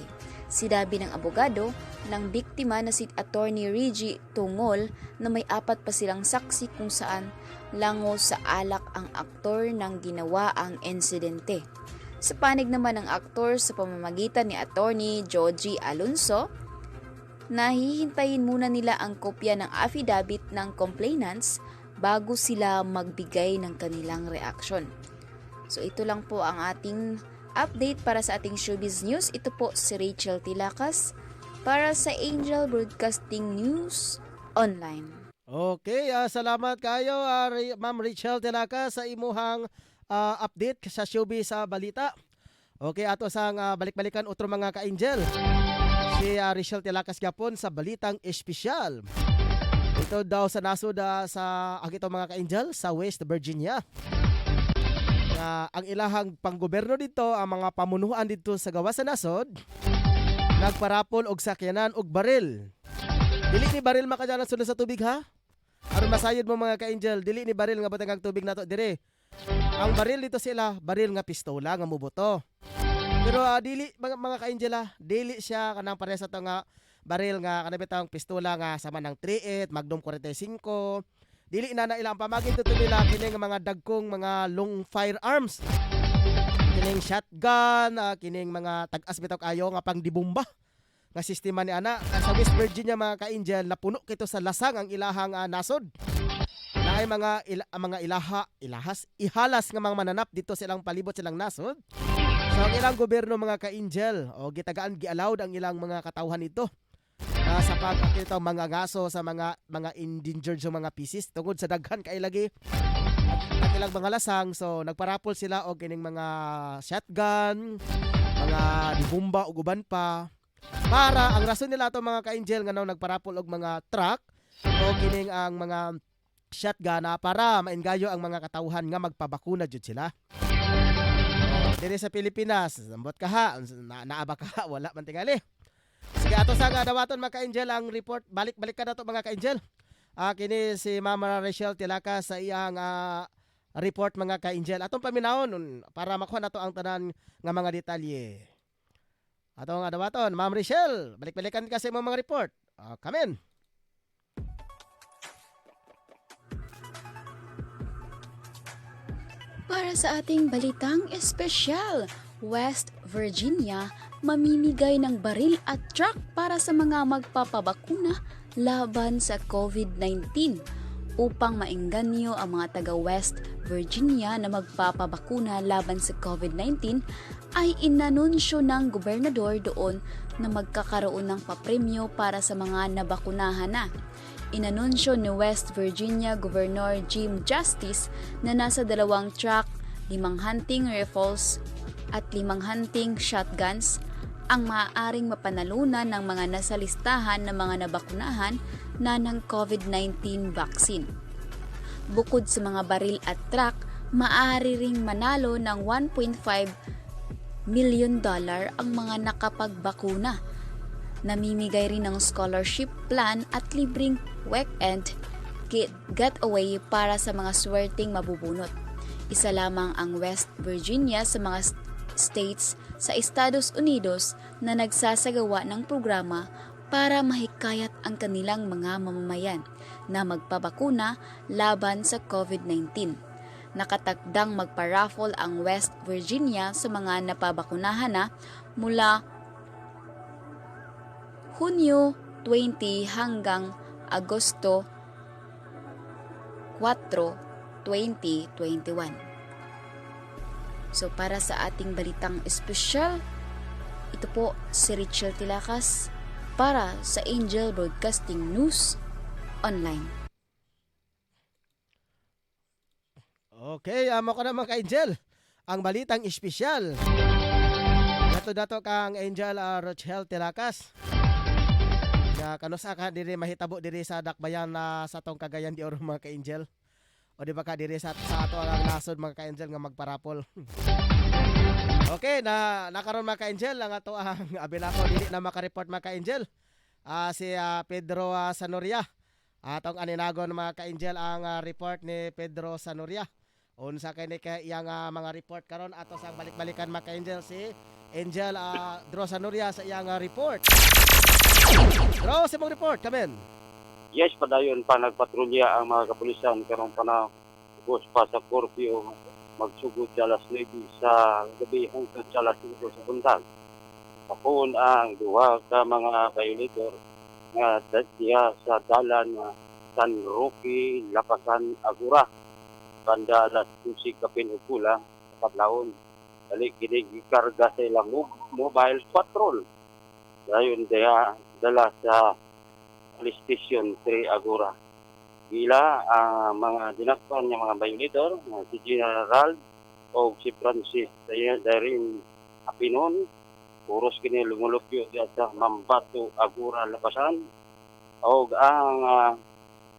Sinabi ng abogado ng biktima na si Attorney Reggie Tungol na may 4 pa silang saksi kung saan lango sa alak ang aktor nang ginawa ang insidente. Sa panig naman ng aktor sa pamamagitan ni Attorney Joji Alonso, nahihintayin muna nila ang kopya ng affidavit ng complainants bago sila magbigay ng kanilang reaksyon. So ito lang po ang ating update para sa ating showbiz news. Ito po si Rachel Tilakas para sa Angel Broadcasting News Online. Okay, salamat kayo Ma'am Rachel Telaka sa imuhang update sa showbiz sa balita. Okay, ato sang balik-balikan otro mga ka-angel. Si Rachel Telakas gapon sa balitang espesyal. Ito daw sa nasod sa ito mga ka-angel sa West Virginia. Ang ilahang panggoberno dito, ang mga pamunuan dito sa gawas sa nasod, nagparapol og sakyanan og baril. Dili ni baril makadyanan sulod sa tubig ha? Aron masayod mo mga ka-angel, dili ni baril nga butang tubig nato dire. Ang baril dito sila, baril nga pistola nga mubuto. Pero dili mga ka-angel dili siya kanang pares sa to nga baril nga kanabitang pistola nga sama ng 38, Magnum 45. Dili na ilang pamagin dito nila kining mga dagkong mga long firearms. Kining shotgun, kining mga tag-as bitaw kayo nga pangdibomba. Nga sistema ni ana sa West Virginia mga ka-angel napuno kito sa lasang ang ilahang nasod. Na ay mga ihalas nga mga mananap dito silang palibot silang nasod. So ang ilang gobyerno mga ka-angel o gitagaan giallowed ang ilang mga katawhan ito. Sa pagkakita mga gaso sa mga endangered sa mga species tungod sa daghan kay lagi ang ilang mga lasang. So nagparapol sila og kining mga shotgun, mga dibomba ug uban pa. Para ang rason nila to mga ka-angel nga nagparapol og mga truck o kining ang mga shotgun para maingayo ang mga katawhan nga magpabakuna jud sila. Dire sa Pilipinas, ambot ka ha, naaba ka ha, wala man tingali. Sige ato sa dawaton mga ka-angel ang report. Balik-balik ka na to mga ka-angel. Kini si Mama Rachel Tilaka sa iyang report mga ka-angel. Atong paminawon para makuha na to ang tanan nga mga detalye. Atong dawaton, Ma'am Rachel, balik-balikan ka sa imong mga report. Come in. Para sa ating balitang espesyal, West Virginia mamimigay ng baril at truck para sa mga magpapabakuna laban sa COVID-19. Upang maengganyo ang mga taga West Virginia na magpapabakuna laban sa COVID-19, ay inanunsyo ng gobernador doon na magkakaroon ng papremyo para sa mga nabakunahan na. Inanunsyo ni West Virginia Governor Jim Justice na nasa 2 truck, 5 hunting rifles at 5 hunting shotguns ang maaaring mapanalunan ng mga nasa listahan ng mga nabakunahan na ng COVID-19 vaccine. Bukod sa mga baril at truck, maaari ring manalo ng $1.5 million ang mga nakapagbakuna. Namimigay rin ng scholarship plan at libreng weekend getaway para sa mga swerteng mabubunot. Isa lamang ang West Virginia sa mga states sa Estados Unidos na nagsasagawa ng programa para mahikayat ang kanilang mga mamamayan na magpabakuna laban sa COVID-19. Nakatakdang magpa-raffle ang West Virginia sa mga napabakunahan na mula Hunyo 20 hanggang Agosto 4, 2021. So para sa ating balitang espesyal, ito po si Rachel Tilakas para sa Angel Broadcasting News Online. Okay, amo ko na mga ka-angel. Ang balitang espesyal. Dato kang Angel Rachel Tilakas. Nga kanusa ka diri mahitabo diri sa dakbayan na sa tong Cagayan de Oro mga ka-angel. O di ba ka diri sa ato ang nasod mga ka-angel nga magparapol. Okay, nakaroon mga ka-angel ang ato ang abilako dili na makareport mga ka-angel. Si Pedro Sanoria. Atong aninagon mga ka-angel ang report ni Pedro Sanoria. Unsa kay ni kay iyang mga report karon ato sa balik-balikan mga ka-angel si Angel Dro Sanoria sa iyang report. Dro, sa mong report, kamen. Yes, padayon pa nagpatrolya ang mga kapulisan karong panahon pa sa curfew magsugod sa alas 9 sa gabi hangtod sa alas 5 sa buntag. Kapon ang duha ka mga violator nga diha sa dalan nga San Roque, Lapasan, Agura. Banda alas 12 kapin ugula sa kadlawon. Dali kini gikarga sa ilang mobile patrol. Dayon diha dala sa police station 3 Agura. Gila ang mga dinakpan ng mga violator, si General o si Francis Dairin Apinon, puros kini lumulupyo diya sa Mambato, Agura, Lapasan, o ang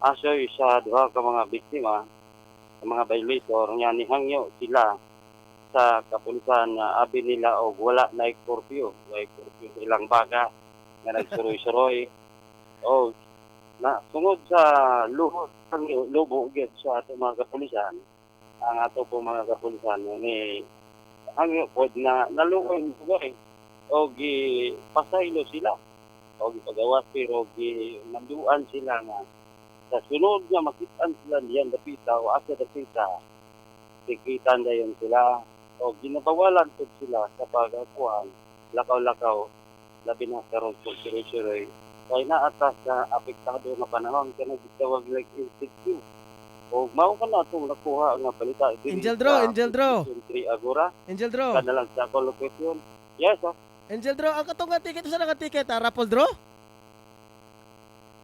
asoy sa duha ka mga biktima, mga violator, nga nihangyo sila sa kapulisan na abi nila o wala na curfew sa ilang baga nga nagsuroy-suroy o na sungod sa luhod ang lubo gid sa ato mga kapulisan, ang ato po mga kapulisan ni ang pod na naluoy buhay o gi pasaylo sila o gi pagawas pero gi nanduan sila nga sa sunod nga makitaan sila diyan dapita o asa dapita tikitan dayon sila o ginabawalan pod sila sa pagkuhan lakaw-lakaw labi na karon pagsuroy-suroy kaya na atas sa apektado na panahon kaya nagtawag like institute. O mao ka na itong nakuha nga balita. Angel Draw. 3 Agora. Angel Draw. Kanalang sa location. Yes, Angel Draw, ang katong nga ticket, usa na nga ticket, raffle draw?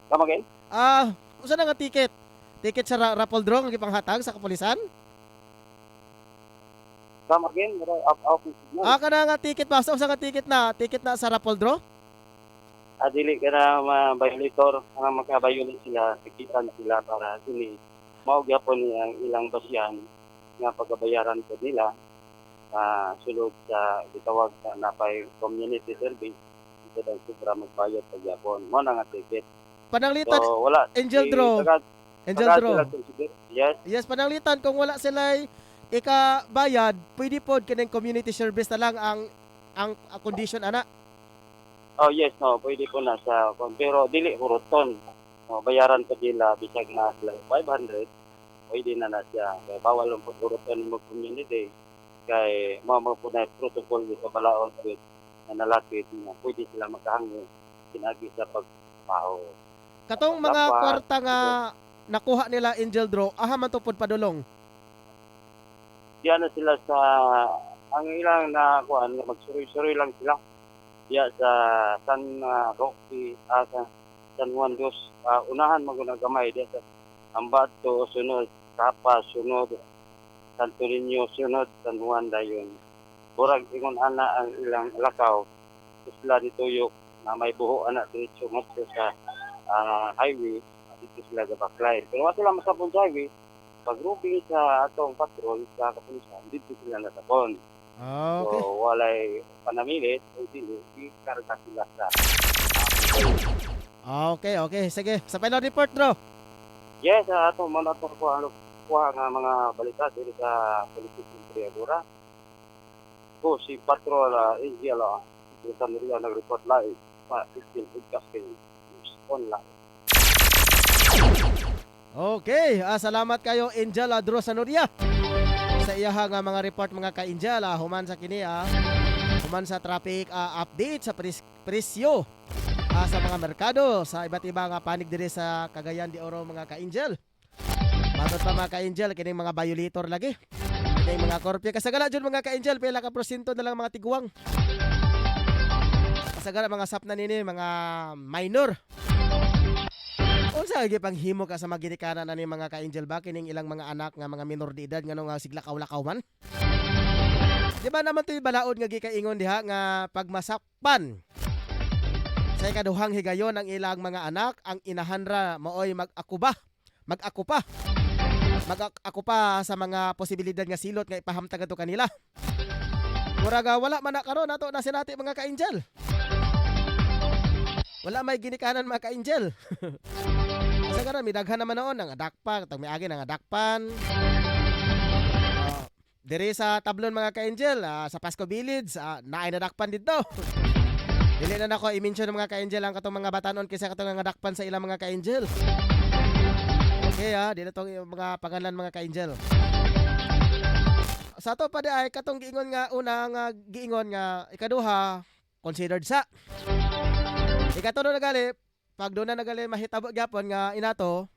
Come again? Usa na nga ticket? Ticket sa raffle draw, nga ipanghatag sa kapulisan? Come again? Up signal. Kana nga ticket ba? Usa nga ticket na sa raffle draw? Dili ka na ma-violator, nga makabayulit sila, tikitan sila para sini. Mao gyapon ang ilang basyan nga pagbayaran ko nila sulod sa gitawag sa napay community service ito daw sobra magbayad sa gyapon mo na nga ticket. Pananglitan, So wala Angel Draw. Yes, pananglitan kung wala sila ikabayad, pwede pod kanang community service na lang ang condition ana. Oh yes, no, pwede po na sa pero dili huruton. No, bayaran ko nila bisag na sila 500, pwede na siya. Kaya bawal lang po huruton mo community. Kaya mo po na protocol sa balaod with na nalapit na pwede sila magkahango pinagi sa pagpaho. Katong mga kwarta nga nakuha nila Angel Draw, man to pod padulong. Diyan na sila sa ang ilang na kuan magsuroy-suroy lang sila. Diya sa San Roque, San Juan Dos, unahan magunagamay diya sa Ambato, sunod, Capa, sunod, Santo Niño, sunod, San Juan dayon. Burag ingon ana ang ilang lakaw, isla dituyok na may buho ana diretso ngadto sa highway, dito sila gabaklay. Pero wala sila masapon sa highway, pagrubing sa atong patrol sa kapulisan, dito sila nasapon. Okay. So, walay panamilit, o dili, ikarga sila sa Okay. Sige. Sa final report, Draw. Yes, ato monitor ko ang kuha nga mga balita dito sa Police Agora. So, si Patrol Angel sa nila nag-report live sa 15 Broadcasting online. Okay. Salamat kayo, Angel Draw Sanoria. Sa iyaha nga mga report mga ka-Angel, human sa kini human sa traffic update sa presyo sa mga merkado sa iba't ibang panig diri sa Cagayan de Oro mga ka-Angel. Batot pa mga ka-Angel kining mga violator lagi. Kining mga korpyo kasagala jud mga ka-Angel pila ka porsyento na lang mga tiguang. Kasagala mga sap na nini mga minor. Unsa gyud panghimo ka sa maginikanan ani mga ka-Angel ba kining ilang mga anak nga mga minor de edad ngano nga siglakaw-lakaw man? Di ba naman to'y balaod nga gikaingon diha nga pagmasakpan sa ikaduhang higayon ang ilang mga anak ang inahanra maoy mag-akupa sa mga posibilidad nga silot nga ipahamtag ato kanila. Muraga wala man na karon nato na sinati mga ka-Angel. Wala may ginikanan mga ka-Angel. Kasi karon midaghan naman noon ang adakpan, tag miagi ng adakpan. Diri sa tablon mga ka-Angel, sa Pasco Village, naay nadakpan dito. Dili na nako i-mention mga ka-Angel ang katong mga batanon kaysa katong nga nadakpan sa ilang mga ka-Angel. Okay dito tong mga pangalan mga ka-Angel. sa to pa di ay katong giingon nga una nga giingon nga ikaduha considered sa. Ikatulo na gali pag doon na nagali mahitabo gyapon nga inato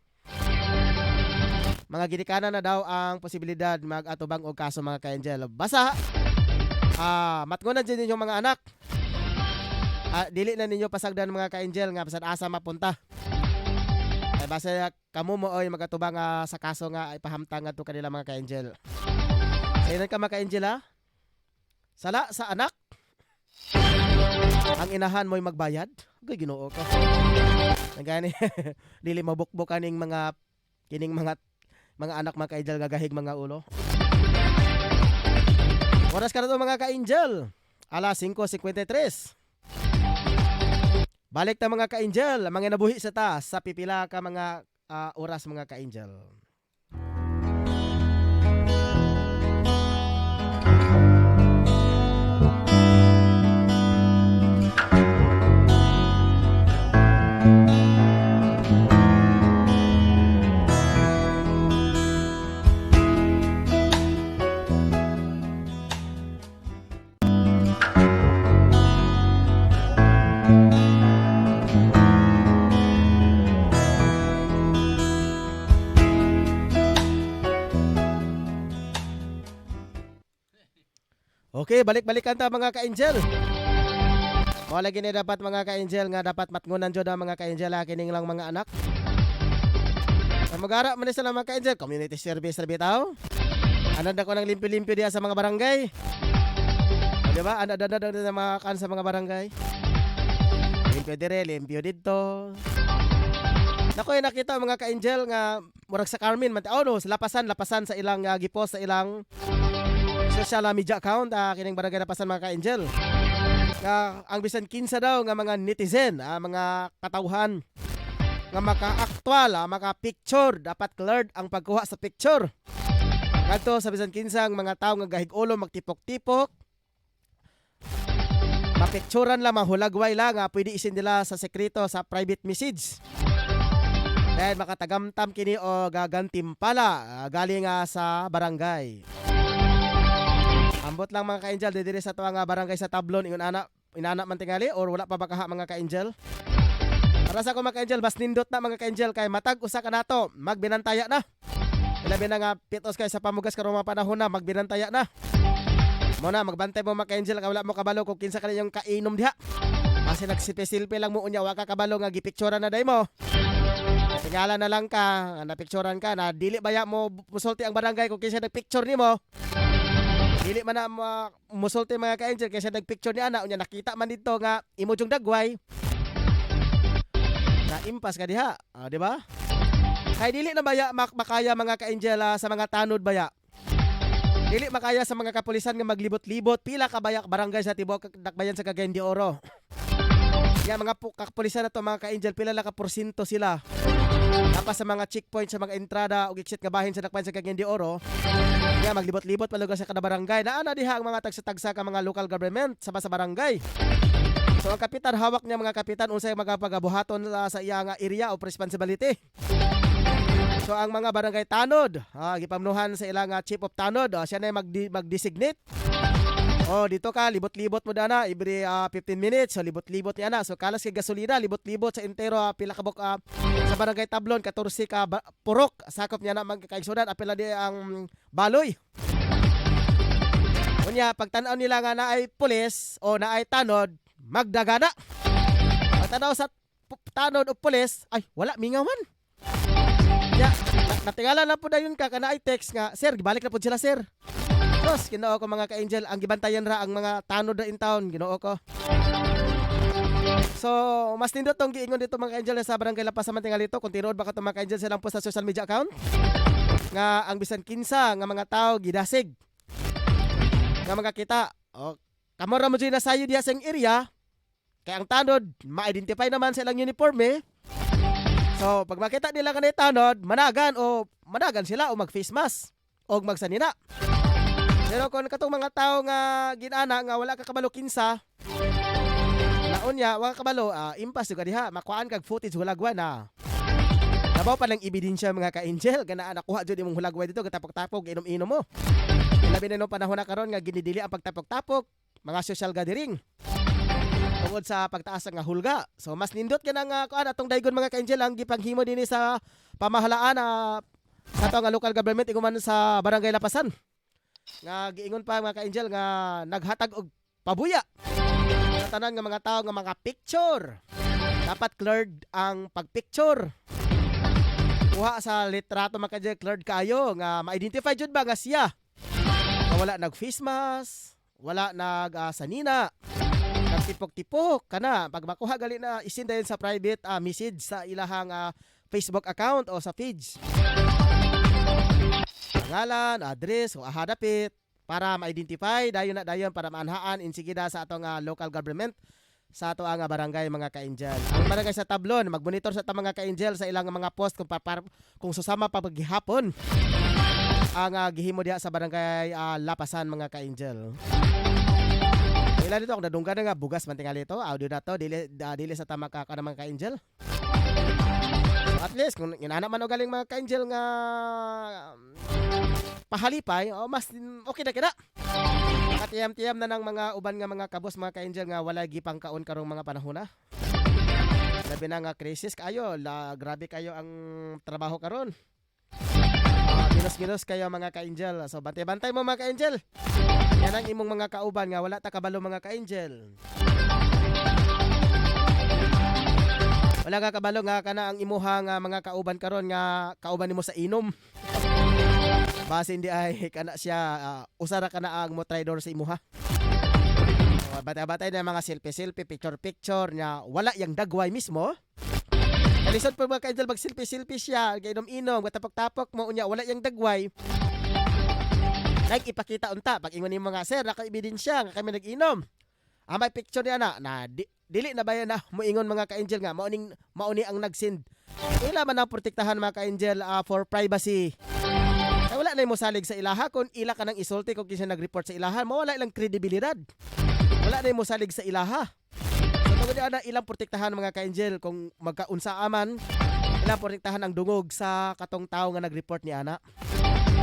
mga ginikanan na daw ang posibilidad mag-atubang og kaso mga ka-angel. Basta matngunan din ninyong mga anak. Dili na ninyo pasagdan mga ka-angel nga pasad asa mapunta. Ay basta kamo mo oy magatubang sa kaso nga ipahamtang ngadto kanila mga ka-angel. Ayun ka mga ka-angel ha? Sala sa anak. Ang inahan mo'y magbayad. Gay Ginoo ko. Nagani dili mabukbok kaning mga kining mga anak mga ka-angel gagahig mga ulo. Oras ka na to mga ka-angel. Alas 5:53. Balik ta mga ka-angel, mga nabuhi sa taas sa pipila ka mga oras mga ka-angel. Okay, balik-balikan ta mga ka-angel. Mo lagi ni dapat mga ka-angel nga dapat matngunan jud ang mga ka-angel kining lang mga anak. Magara man sila mga ka-angel, community service ra bitaw. Ananda ko nang limpyo-limpyo diha sa mga barangay. Di ba? Ananda na mga kan sa mga barangay. Limpyo dire, limpyo dito. Nakoy nakita mga ka-angel nga murag sa Carmen man no, lapasan sa ilang gipost sa ilang social media account kining barangay Lapasan mga ka-angel. Ang bisan kinsa daw nga mga netizen, mga katawhan nga maka-aktwal, maka-picture, dapat cleared ang pagkuha sa picture. Ngadto sa bisan kinsa ang mga tawo nga gahig ulo magtipok-tipok. Mapicturan lang, mahulagway lang, pwede isin nila sa sekreto sa private message. Dahil makatagamtam kini o gagantimpala galing sa barangay. Ambot lang mga ka-angel didiri sa tuwa nga barangay sa Tablon ingon inana man tingali or wala pa ba kaha mga ka-angel. Para sa ko mga ka-angel bas nindot na mga ka-angel kay matag usa ka nato magbinantaya na. Ilabi na nga pitos kay sa pamugas karong mga panahon na magbinantaya na. Mo na magbantay mo mga ka-angel kay wala mo kabalo kung kinsa ka yung kainom diha. Kasi nagsipe-silpe lang mo unya wa ka kabalo nga gipicturean na day mo. Tingala na lang ka napicturean ka na dili baya mo musulti ang barangay kung kinsa nagpicture nimo. Dili man na musulti mga ka-angel kaysa nagpicture ni ana unya nakita man dito nga imo jung dagway. Na impas ka diha, di ba? Kay dili na baya makaya mga ka-angel sa mga tanod baya. Dili makaya sa mga kapulisan nga maglibot-libot pila ka baya barangay sa tibuok dakbayan sa Cagayan de Oro. Kaya mga kapulisan na to mga ka-angel pila la ka porsyento sila. Tapos sa mga checkpoint sa mga entrada ug exit nga bahin sa dakbayan sa Cagayan de Oro. Nga maglibot-libot paluga sa kada barangay. Naa na diha ang mga tagsa-tagsa ka mga local government sa barangay. So ang kapitan hawak niya mga kapitan unsay magapagabuhaton sa iya nga area of responsibility. So ang mga barangay tanod, gipamnuhan sa ilang chief of tanod, siya na mag-designate. Dito ka libot-libot mo dana every 15 minutes. So libot-libot niya na. So kalas kay gasolina, libot-libot sa entero pila ka bok sa barangay Tablon 14 ka purok. Sakop niya na magkaigsudan apila di ang baloy. Unya pagtan-aw nila nga naay pulis o naay tanod, magdagana. Pagtanaw sa tanod o pulis, ay wala mingawan. Ya, natingala na po dayon ka kana ay text nga, sir, gibalik na po sila sir. Tos, Ginoo ko mga ka-angel, ang gibantayan ra ang mga tanod in town, Ginoo ko. So, mas nindot tong giingon dito mga ka-angel sa barangay Lapas sa tingalito, kung tinuod ba ka mga ka-angel silang po sa social media account? Nga ang bisan kinsa nga mga tao gidasig. Nga mga kita, kamora mo dyan na sayo diha sa area, kaya ang tanod, ma-identify naman sa ilang uniforme. So, pag makita nila kanay tanod, managan sila o mag-face mask o magsanina. Pero kung katong mga tao nga ginana nga wala ka kabalo kinsa, naon ya, wala kabalo, impas juga diha, makuhaan kag footage hulagwa na. Nabaw pa lang ebidensya mga ka-angel, ganaan nakuha jud imong hulagwa dito, gatapok-tapok, inom-inom mo. Labi na nung panahon na karon nga ginidili ang pagtapok-tapok, mga social gathering. Tungod sa pagtaas nga hulga. So mas nindot ka nga kuan atong daygon mga ka-angel ang gipanghimo dinhi sa pamahalaan sa ato nga local government iguman sa Barangay Lapasan. Nga giingon pa mga ka-angel nga naghatag og pabuya sa tanan nga mga tao nga mga picture. Dapat cleared ang pagpicture. Kuha sa litrato mga ka-angel, cleared kayo nga ma-identify jud ba nga siya. Nga wala nag-face mask, wala nag-sanina, nagtipok-tipok kana. Pag makuha gali na isin dayon sa private message sa ilahang Facebook account o sa page. Pangalan, address o ahadapit para ma-identify dayon para maanhaan insigida sa atong local government sa ato ang barangay mga ka-angel. Ang barangay sa Tablon magmonitor sa mga ka-angel sa ilang mga post kung susama pa paghihapon ang gihimo diha sa barangay Lapasan mga ka-angel. Ilan dito ang nadunggan nga bugas man tingali ito. Audio na to dili sa tama ka mga ka-angel. At least kung inana man o galing mga ka-angel nga pahalipay, mas okay na kina. Katiyam-tiyam na ng mga uban nga mga kabos mga ka-angel nga wala gipang kaon karong mga panahon na. Labi na nga crisis kayo, grabe kayo ang trabaho karon. Minus kayo mga ka-angel. So bantay-bantay mo mga ka-angel. Yan ang imong mga kauban nga wala ta kabalo mga ka-angel. Wala ka kabalo nga kana ang imuha nga mga kauban karon nga kauban nimo sa inom. Base hindi ay kana siya usara kana ang mo traidor sa imuha. So, batay-batay na mga selfie, picture nya wala yang dagway mismo. Kalisod po mga ka-angel mag selfie siya, gainom-inom, gatapok-tapok mo unya wala yang dagway. Like ipakita unta pag ingon nimo nga sir naka-ebidensya nga kami nag-inom. May picture niya na dili na bayan na moingon mga ka-angel nga mauni ang nag-send. Ila man ang protektahan mga ka-angel for privacy. Ay wala na mo salig sa ilaha kung ila ka nang isulti kung kinsa nag-report sa ilaha, mawala ilang kredibilidad. Wala na mo salig sa ilaha. So tungod na ilang protektahan mga ka-angel kung magkaunsa aman, ilang protektahan ang dungog sa katong tao nga nag-report ni ana.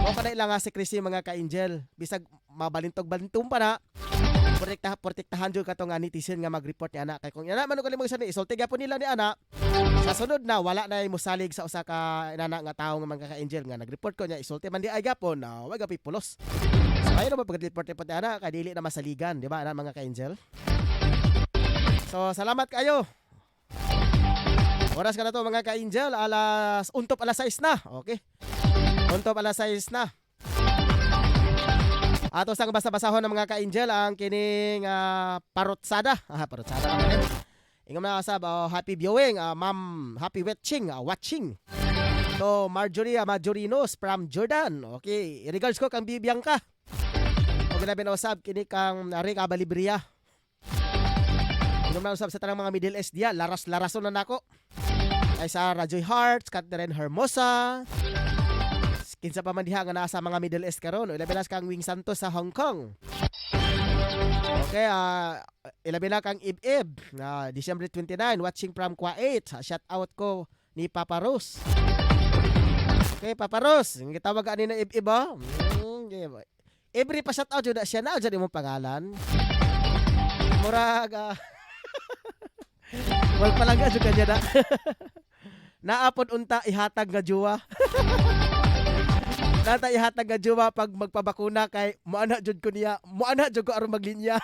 O kana ilang secrecy mga ka-angel, bisag mabalintog-balintong pa na. Protektahan jud katong netizen nga mag-report ni ana kay kung ana man gali magsa ni isulti gyapon nila ni ana sa sunod na wala na mo salig sa usa ka inana nga tawo nga mga ka-angel nga nag-report ko niya isulti man di ay gyapon na wag gapi pulos. So ayo ba pag-report ni ana kay dili na masaligan di ba ana mga ka-angel. So salamat kayo. Oras ka na to mga ka-angel untop alas 6 na. Okay. Untop alas 6 na. Ato sang basa-basahon ng mga ka-angel ang kining parutsada. Parutsada naman. Ingon na sab happy viewing, ma'am, happy watching. To Marjorie Majorinos from Jordan. Okay, regards ko kang Bibiangka. O ginabi na usab kini kang Rick Abalibria. Ingon na usab sa tanang mga Middle East dia, laras-larason na nako. Ay sa Rajoy Hearts, Catherine Hermosa. Kinsa pa man diha nga nasa mga Middle East karon, ilabi na kang Wing Santos sa Hong Kong. Okay, ilabi na kang Ib December 29 watching from Kuwait. Shout out ko ni Papa Rose. Okay, Papa Rose, gitawag ani na Ib ba? Every pa shout out jud siya na jud imong pangalan. Murag wal palaga jud kanya na. Naapod unta ihatag nga juwa. Nata ihatag nga juwa pag magpabakuna kay moana jud ko niya, moana jud ko aron maglinya.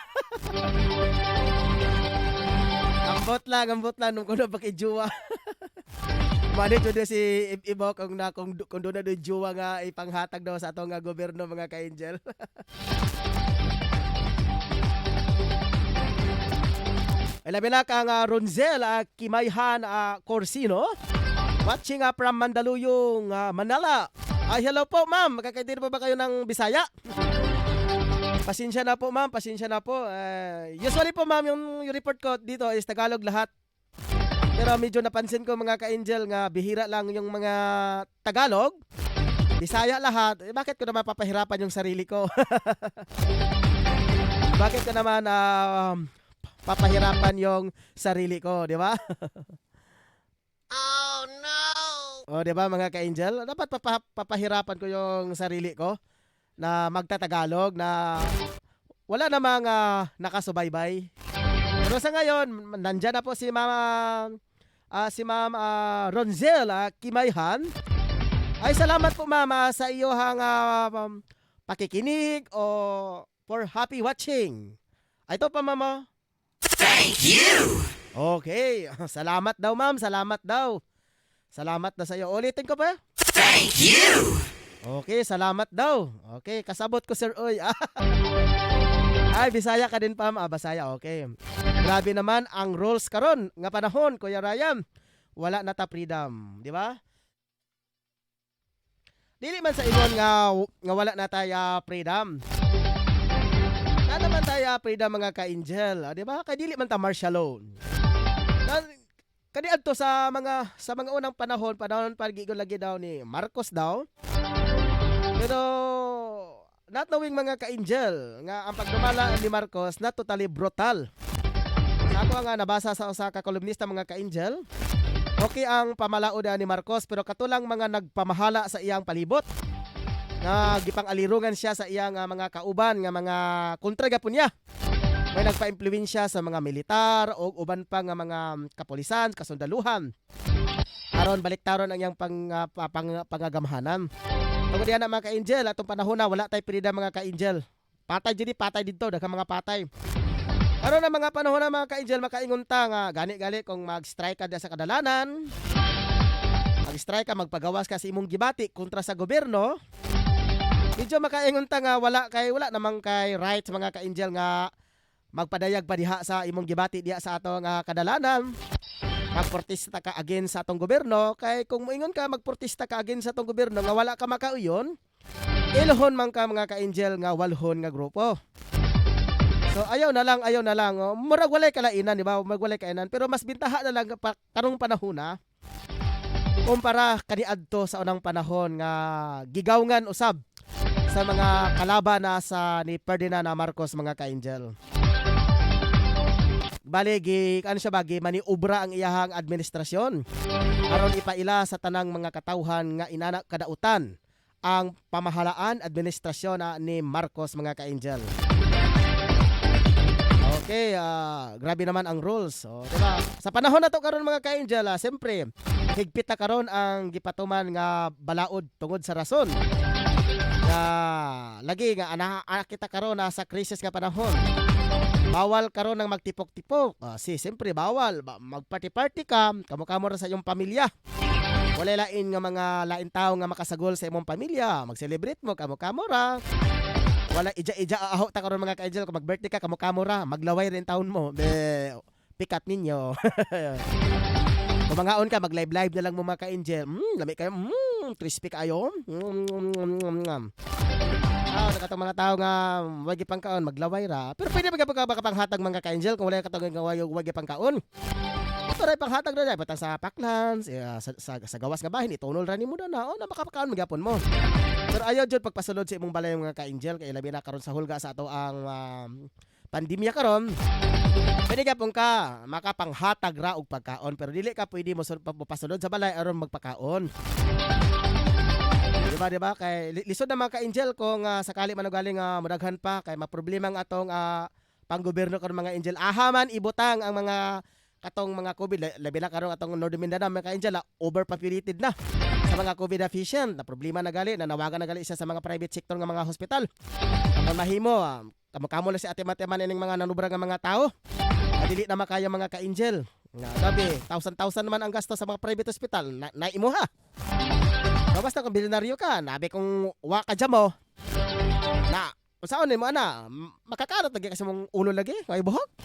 Ambot lang nung kuno baki juwa. Mani jud si ibo kung doon na doon juwa nga ipanghatag daw sa atong nga gobyerno mga ka-angel. Ilabi na kang Ronzel Kimayhan Corsino watching from Mandaluyong, Manila. Ay, hello po ma'am, makakaintindi pa ba kayo ng Bisaya? Pasensya na po ma'am, pasensya na po. Usually po ma'am, yung report ko dito is Tagalog lahat. Pero medyo napansin ko mga ka-angel nga bihira lang yung mga Tagalog. Bisaya lahat. Bakit ko naman papahirapan yung sarili ko? Bakit ko naman papahirapan yung sarili ko, di ba? Oh no! O, di ba mga ka-angel? Dapat papahirapan ko yung sarili ko na magtatagalog na wala namang nakasubaybay. Pero sa ngayon, nandyan na po si Ma'am Ronzel Kimayhan. Ay salamat po mama sa iyong pakikinig o for happy watching. Ay ito pa mama. Thank you! Okay, salamat daw ma'am, salamat daw. Salamat na sa iyo. Ulitin ko pa. Thank you! Okay, salamat daw. Okay, kasabot ko sir Uy. Ay, Bisaya ka din pa, Basaya. Okay. Grabe naman ang rules karon nga panahon, Kuya Ryan. Wala na ta freedom, di ba? Dili man sa ingon nga wala na tayo freedom. Na naman tayo freedom mga ka-angel, di ba? Kay dili man ta martial law. Kaniadto sa mga unang panahon pagigon lagi daw ni Marcos daw. Pero not knowing mga ka-angel nga ang pagdumala ni Marcos na totally brutal. Sa ako nga nabasa sa usa ka kolumnista mga ka-angel, okay ang pamalaod ni Marcos pero katulang mga nagpamahala sa iyang palibot. Nga gipang alirungan siya sa iyang mga kauban nga mga kontra gapon niya. May nagpa-impluwensya sa mga militar o uban pa nga mga kapulisan, kasundaluhan. Aron baliktaron ang iyang pangagamhanan. Tungod diyan mga ka-angel, atong panahon na wala tay freedom mga ka-angel. Patay dito, daghang mga patay. Aron na mga panahon na mga ka-angel, makaingon ta nga gani-gali kung mag-strike ka sa kadalanan. Mag-strike ka, magpagawas ka sa imong gibati kontra sa gobyerno. Medyo makaingon ta nga wala namang kay rights mga ka-angel nga magpadayag pa diha sa imong gibati diha sa atong kadalanan. Magprotesta ka against sa atong gobyerno, kay kung moingon ka magprotesta ka against sa atong gobyerno nga wala ka makauyon, ilhon man ka mga ka-angel nga walhon nga grupo. So ayaw na lang murag walay kalainan, di ba? Magwalay kainan, pero mas bintaha na lang karong panahon na kumpara kaniadto sa unang panahon nga gigawngan usab sa mga kalaban na sa ni Ferdinand Marcos mga ka-angel. Bali, maniubra ang iyahang administrasyon aron ipaila sa tanang mga katawhan nga inana kadautan ang pamahalaan administrasyon ni Marcos mga ka-angel. Okay, grabe naman ang rules. So, diba? Sa panahon na to karon mga ka-angel, siyempre, higpit na karon ang gipatuman nga balaod tungod sa rason. Lagi nga kita karon sa krisis nga panahon. Bawal karon ng magtipok-tipok. Siyempre bawal magparty-party ka, kamo-kamo ra sa iyong pamilya. Wala lain nga mga lain tao nga makasagol sa imong pamilya, mag-celebrate mo kamo-kamo ra. Wala ija-ija aho ta karon mga ka-angel kung mag-birthday ka kamo-kamo ra, maglaway rin taon mo. Pikat ninyo. Kung mangaon ka, mag-live na lang mo mga ka-angel. Lami kayo, crispy kayo. Nakatang mga tao nga wagi pang kaon, maglaway ra. Pero pwede makapanghatag mga ka-angel kung wala katong wagi pang kaon. Pero panghatag na batang sa Parklands, sa gawas nga bahin, itunol ra nimo na makapakaon magyapon mo. Pero ayaw jud pagpasulod sa imong balay mga ka-angel kay labi na karon sa hulga sa ato ang pandemya karon. Pwede ka pong ka makapanghatag ra og pagkaon pero dili ka pwede mo pasulod sa balay aron magpakaon. Diba? Kay lisod na mga ka-angel kung sakali man galing mudaghan pa kay maproblema ang atong panggobyerno karon mga angel. Ahaman ibutang ang mga katong mga COVID labi na karon atong Northern Mindanao mga ka-angel overpopulated na sa mga COVID patient. Na problema na gali, nanawagan na gali isa sa mga private sector nga mga hospital. Ang mahimo kamo lang si ate-mateman ining mga nanubra nga mga tao. Dili na makaya mga ka-angel. Sabi, 1,000 naman ang gasto sa mga private hospital. Naimo ha. Basta kung bilyonaryo ka, nabi kung wa ka dyan mo, na, saan mo makakarat lagi kasi mong ulo lagi, may buhok.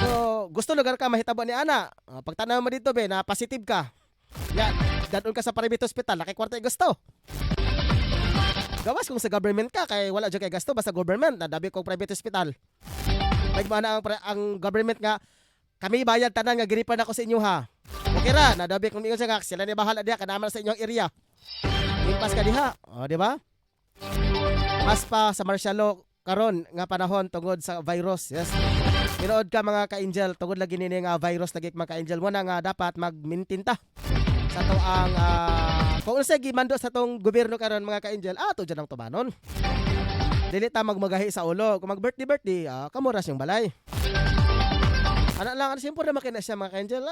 So, gusto lugar ka mahitabo ni ana. Pagtanaw mo dito, na positive ka. Yan, dadun ka sa private hospital, nakikwarta yung gusto. Gawas kung sa government ka, kay wala dyan kay gasto, basta government, nadabi kong private hospital. Pag na ang government nga, kami bayad tanan nga giripan ako sa inyo ha. Okay ra, nadabi kung ingon siya sila ni bahala diha kanaman sa inyong area. Impas ka diha, di ba? Mas pa sa martial law karon nga panahon tungod sa virus. Yes. Tinuod ka mga ka-angel, tungod lagi nini nga virus lagi mga ka-angel mo na nga dapat mag-maintain ta sa to ang kung unsa gimando sa tong gobyerno karon mga ka-angel, to dyan ang tubanon. Dili ta magmagahi sa ulo. Kung mag-birthday, kamuras yung balay. Ano lang, siyempre naman kina siya mga ka-angel,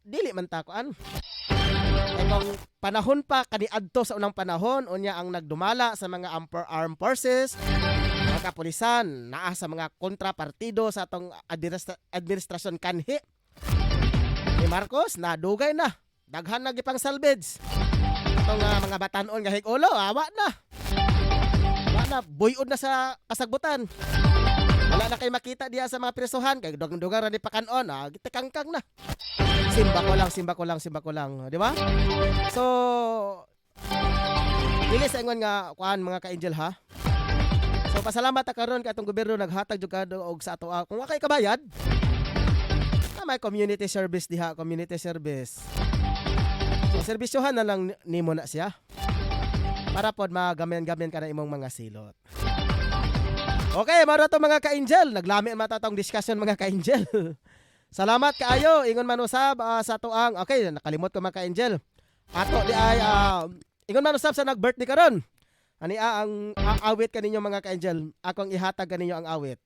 dili man takuan. Eh kung panahon pa, kaniadto sa unang panahon, unya ang nagdumala sa mga armed forces, mga kapulisan, naa sa mga kontrapartido sa atong administrasyon kanhi. Ni Marcos, nadugay na. Daghan na gipang salvage. Itong mga batanon nga hig-ulo, awa na. Buyod na sa kasagbutan. Wala na kayo makita diya sa mga presohan. Kaya dugang-dugang rani pakanon. Gitikangkang na. Simba ko lang. Di ba? So, dili sa ingon nga, kuan mga ka-angel ha. So, pasalamat ta karon ka itong gobyerno naghatag jud og sa ato. Kung wakay kabayad, may community service diha. Community service. So, serbisyohan na lang nimo na siya. Para pod magamen-gamen ka na imong mga silot. Okay, maro to mga ka-angel. Naglami matatong discussion mga ka-angel. Salamat kaayo. Ingon man usab sa tuang. Okay, nakalimot ko mga ka-angel. Ato di ay ingon man usab sa nag-birthday karon. Ani ang awit kaninyo mga ka-angel. Ako ang ihatag kaninyo ang awit.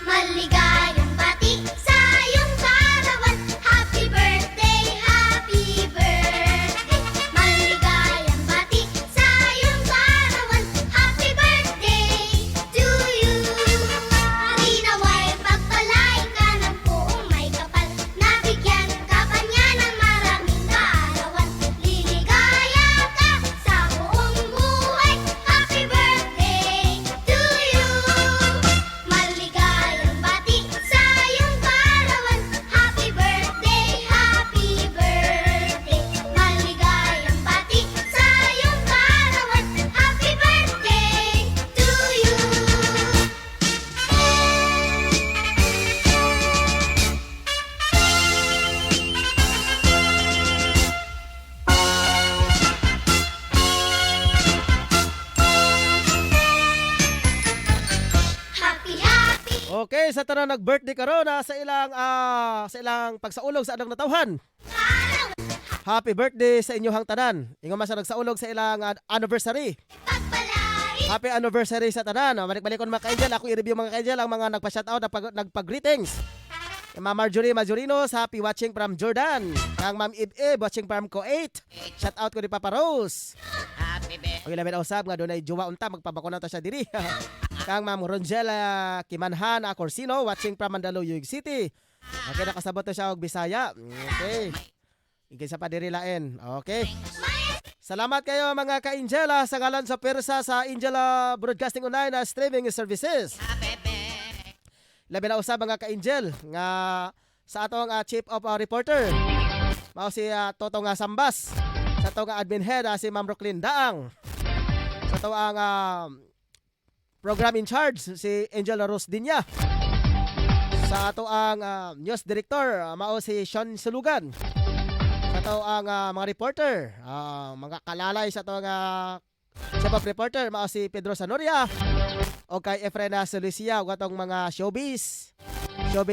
Maligayang bati sa iyong karawan. Happy birthday, happy birthday. Maligayang bati sa iyong karawan. Happy birthday to you. Rinaway pagpalain ka ng buong may kapal. Nabigyan ka pa niya ng maraming kaarawan. Liligaya ka sa buong buhay. Happy birthday to you. Maligayang bati sa iyong karawan. Happy birthday, happy birthday. Maligayang bati sa iyong karawan. Happy birthday to you. Happy, happy. Okay, sa tanan nag-birthday karon sa ilang pagsaulog sa adong natawhan. Happy birthday sa inyong tanan. Ingon man sa nagsaulog sa ilang anniversary. Pagpalain. Happy anniversary sa tanan. Balik-balikon mga ka-angel. Ako i-review mga ka-angel ang mga nagpa-shoutout, nagpa-greetings. Ma'am Marjorie Majorinos, happy watching from Jordan. Kang Ma'am Ib watching from Kuwait. Shoutout ko ni Papa Rose. Okay, labi na usab nga doon ay jowa unta. Magpabakuna to siya diri. Kang Ma'am Ronjela Kimanhan Corsino, watching from Mandaluyong City. Okay, nakasabot to siya og Bisaya. Okay. Igisa pa diri lain. Okay. Salamat kayo mga ka-angel sa ngalan sa Persa sa Angel Broadcasting Online streaming services. Labi na usab mga ka-angel nga sa atong chief of reporter. Mao si Totong Sambas. Sa atong admin head si Ma'am Rocklyn Daang. Sa atong program in charge si Angel Rose Dinya. Sa atong news director mao si Sean Sulugan. Sa atong mga reporter, mga kalalay sa atong chief of reporter mao si Pedro Sanoria. O kay Efrena Solucia o atong mga showbiz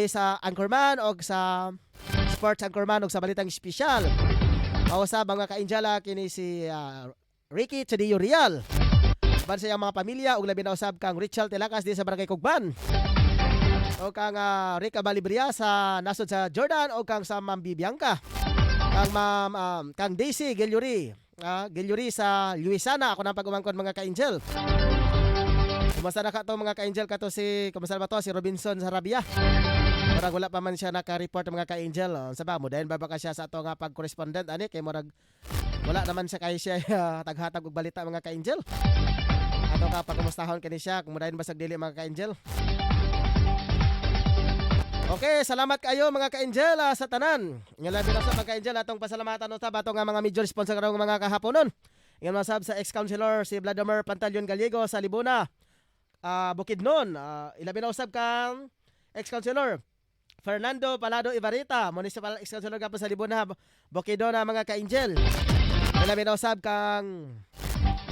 sa anchorman o sa sports anchorman o sa balitang espesyal. O sa mga ka-angela kini si Ricky Chedillo Real. Ban sa iyang mga pamilya og labi na usab kang Richard Telakas di sa Barangay Kugban. O kang Rica Balibria sa nasod sa Jordan o kang sa Ma'am Bibianca. Kang Ma'am kang Daisy Gelyuri sa Luisana ako nang pag-umangkon mga ka-angel. Kumusta na ka to mga ka-angel kato kumusta ba to si Robinson sa Rabia? Murag wala pa man siya naka-report mga ka-angel. Sa ba mo dayon ba ka siya sa ato nga pag-correspondent ani kay murag wala naman siya kay siya taghatag og balita mga ka-angel. Ato ka pagkumustahon kani siya kung dayon ba sag dili mga ka-angel. Okay, salamat kayo mga ka-angel sa tanan. Nga labi na sa mga ka-angel atong pasalamatan usab ato nga mga major sponsor karong mga kahaponon. Ingon masab sa ex-councilor si Vladimir Pantaleon Gallego sa Libuna. Bukidnon, ilabi na usab kang ex-councilor Fernando Palado Ibarita, municipal ex-councilor kapos sa Libuna, Bukidnon mga ka-angel. Ilabi na usab kang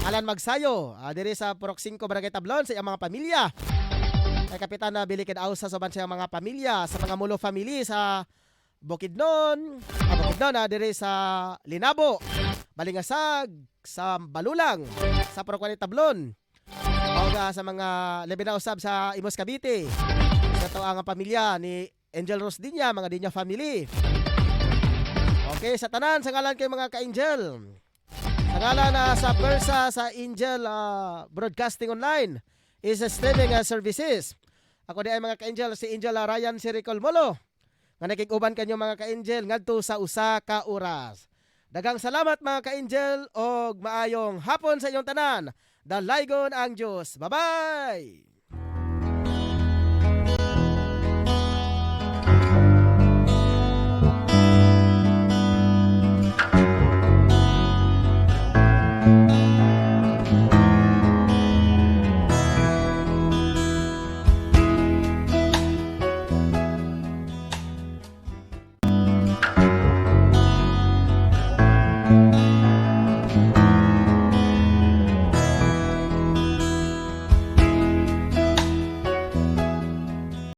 Alan Magsayo, diri sa Purok 5 Barangay Tablon sa iyang mga pamilya. Kay Kapitan na Bilikid Ausa sa mga pamilya, sa mga Mulo family sa Bukidnon, no, na dire sa Linabo, Balingasag, sa Balulang, sa Procuani Tablon, o sa mga labi na usab sa Imos Cavite. Sa to ang pamilya ni Angel Rosdinya, mga Dinya family. Okay, sa tanan, sa ngalan kay mga ka-Angel. Sa ngalan sa Persa sa Angel Broadcasting Online is streaming services. Ako di ay mga ka-Angel, si Angel Ryan Siricol Molo. Nga nakikuban kanyo mga ka-Angel ngadto sa usa ka oras. Dagang salamat mga ka-Angel og maayong hapon sa inyong tanan. Dalaygon ang Diyos. Bye-bye!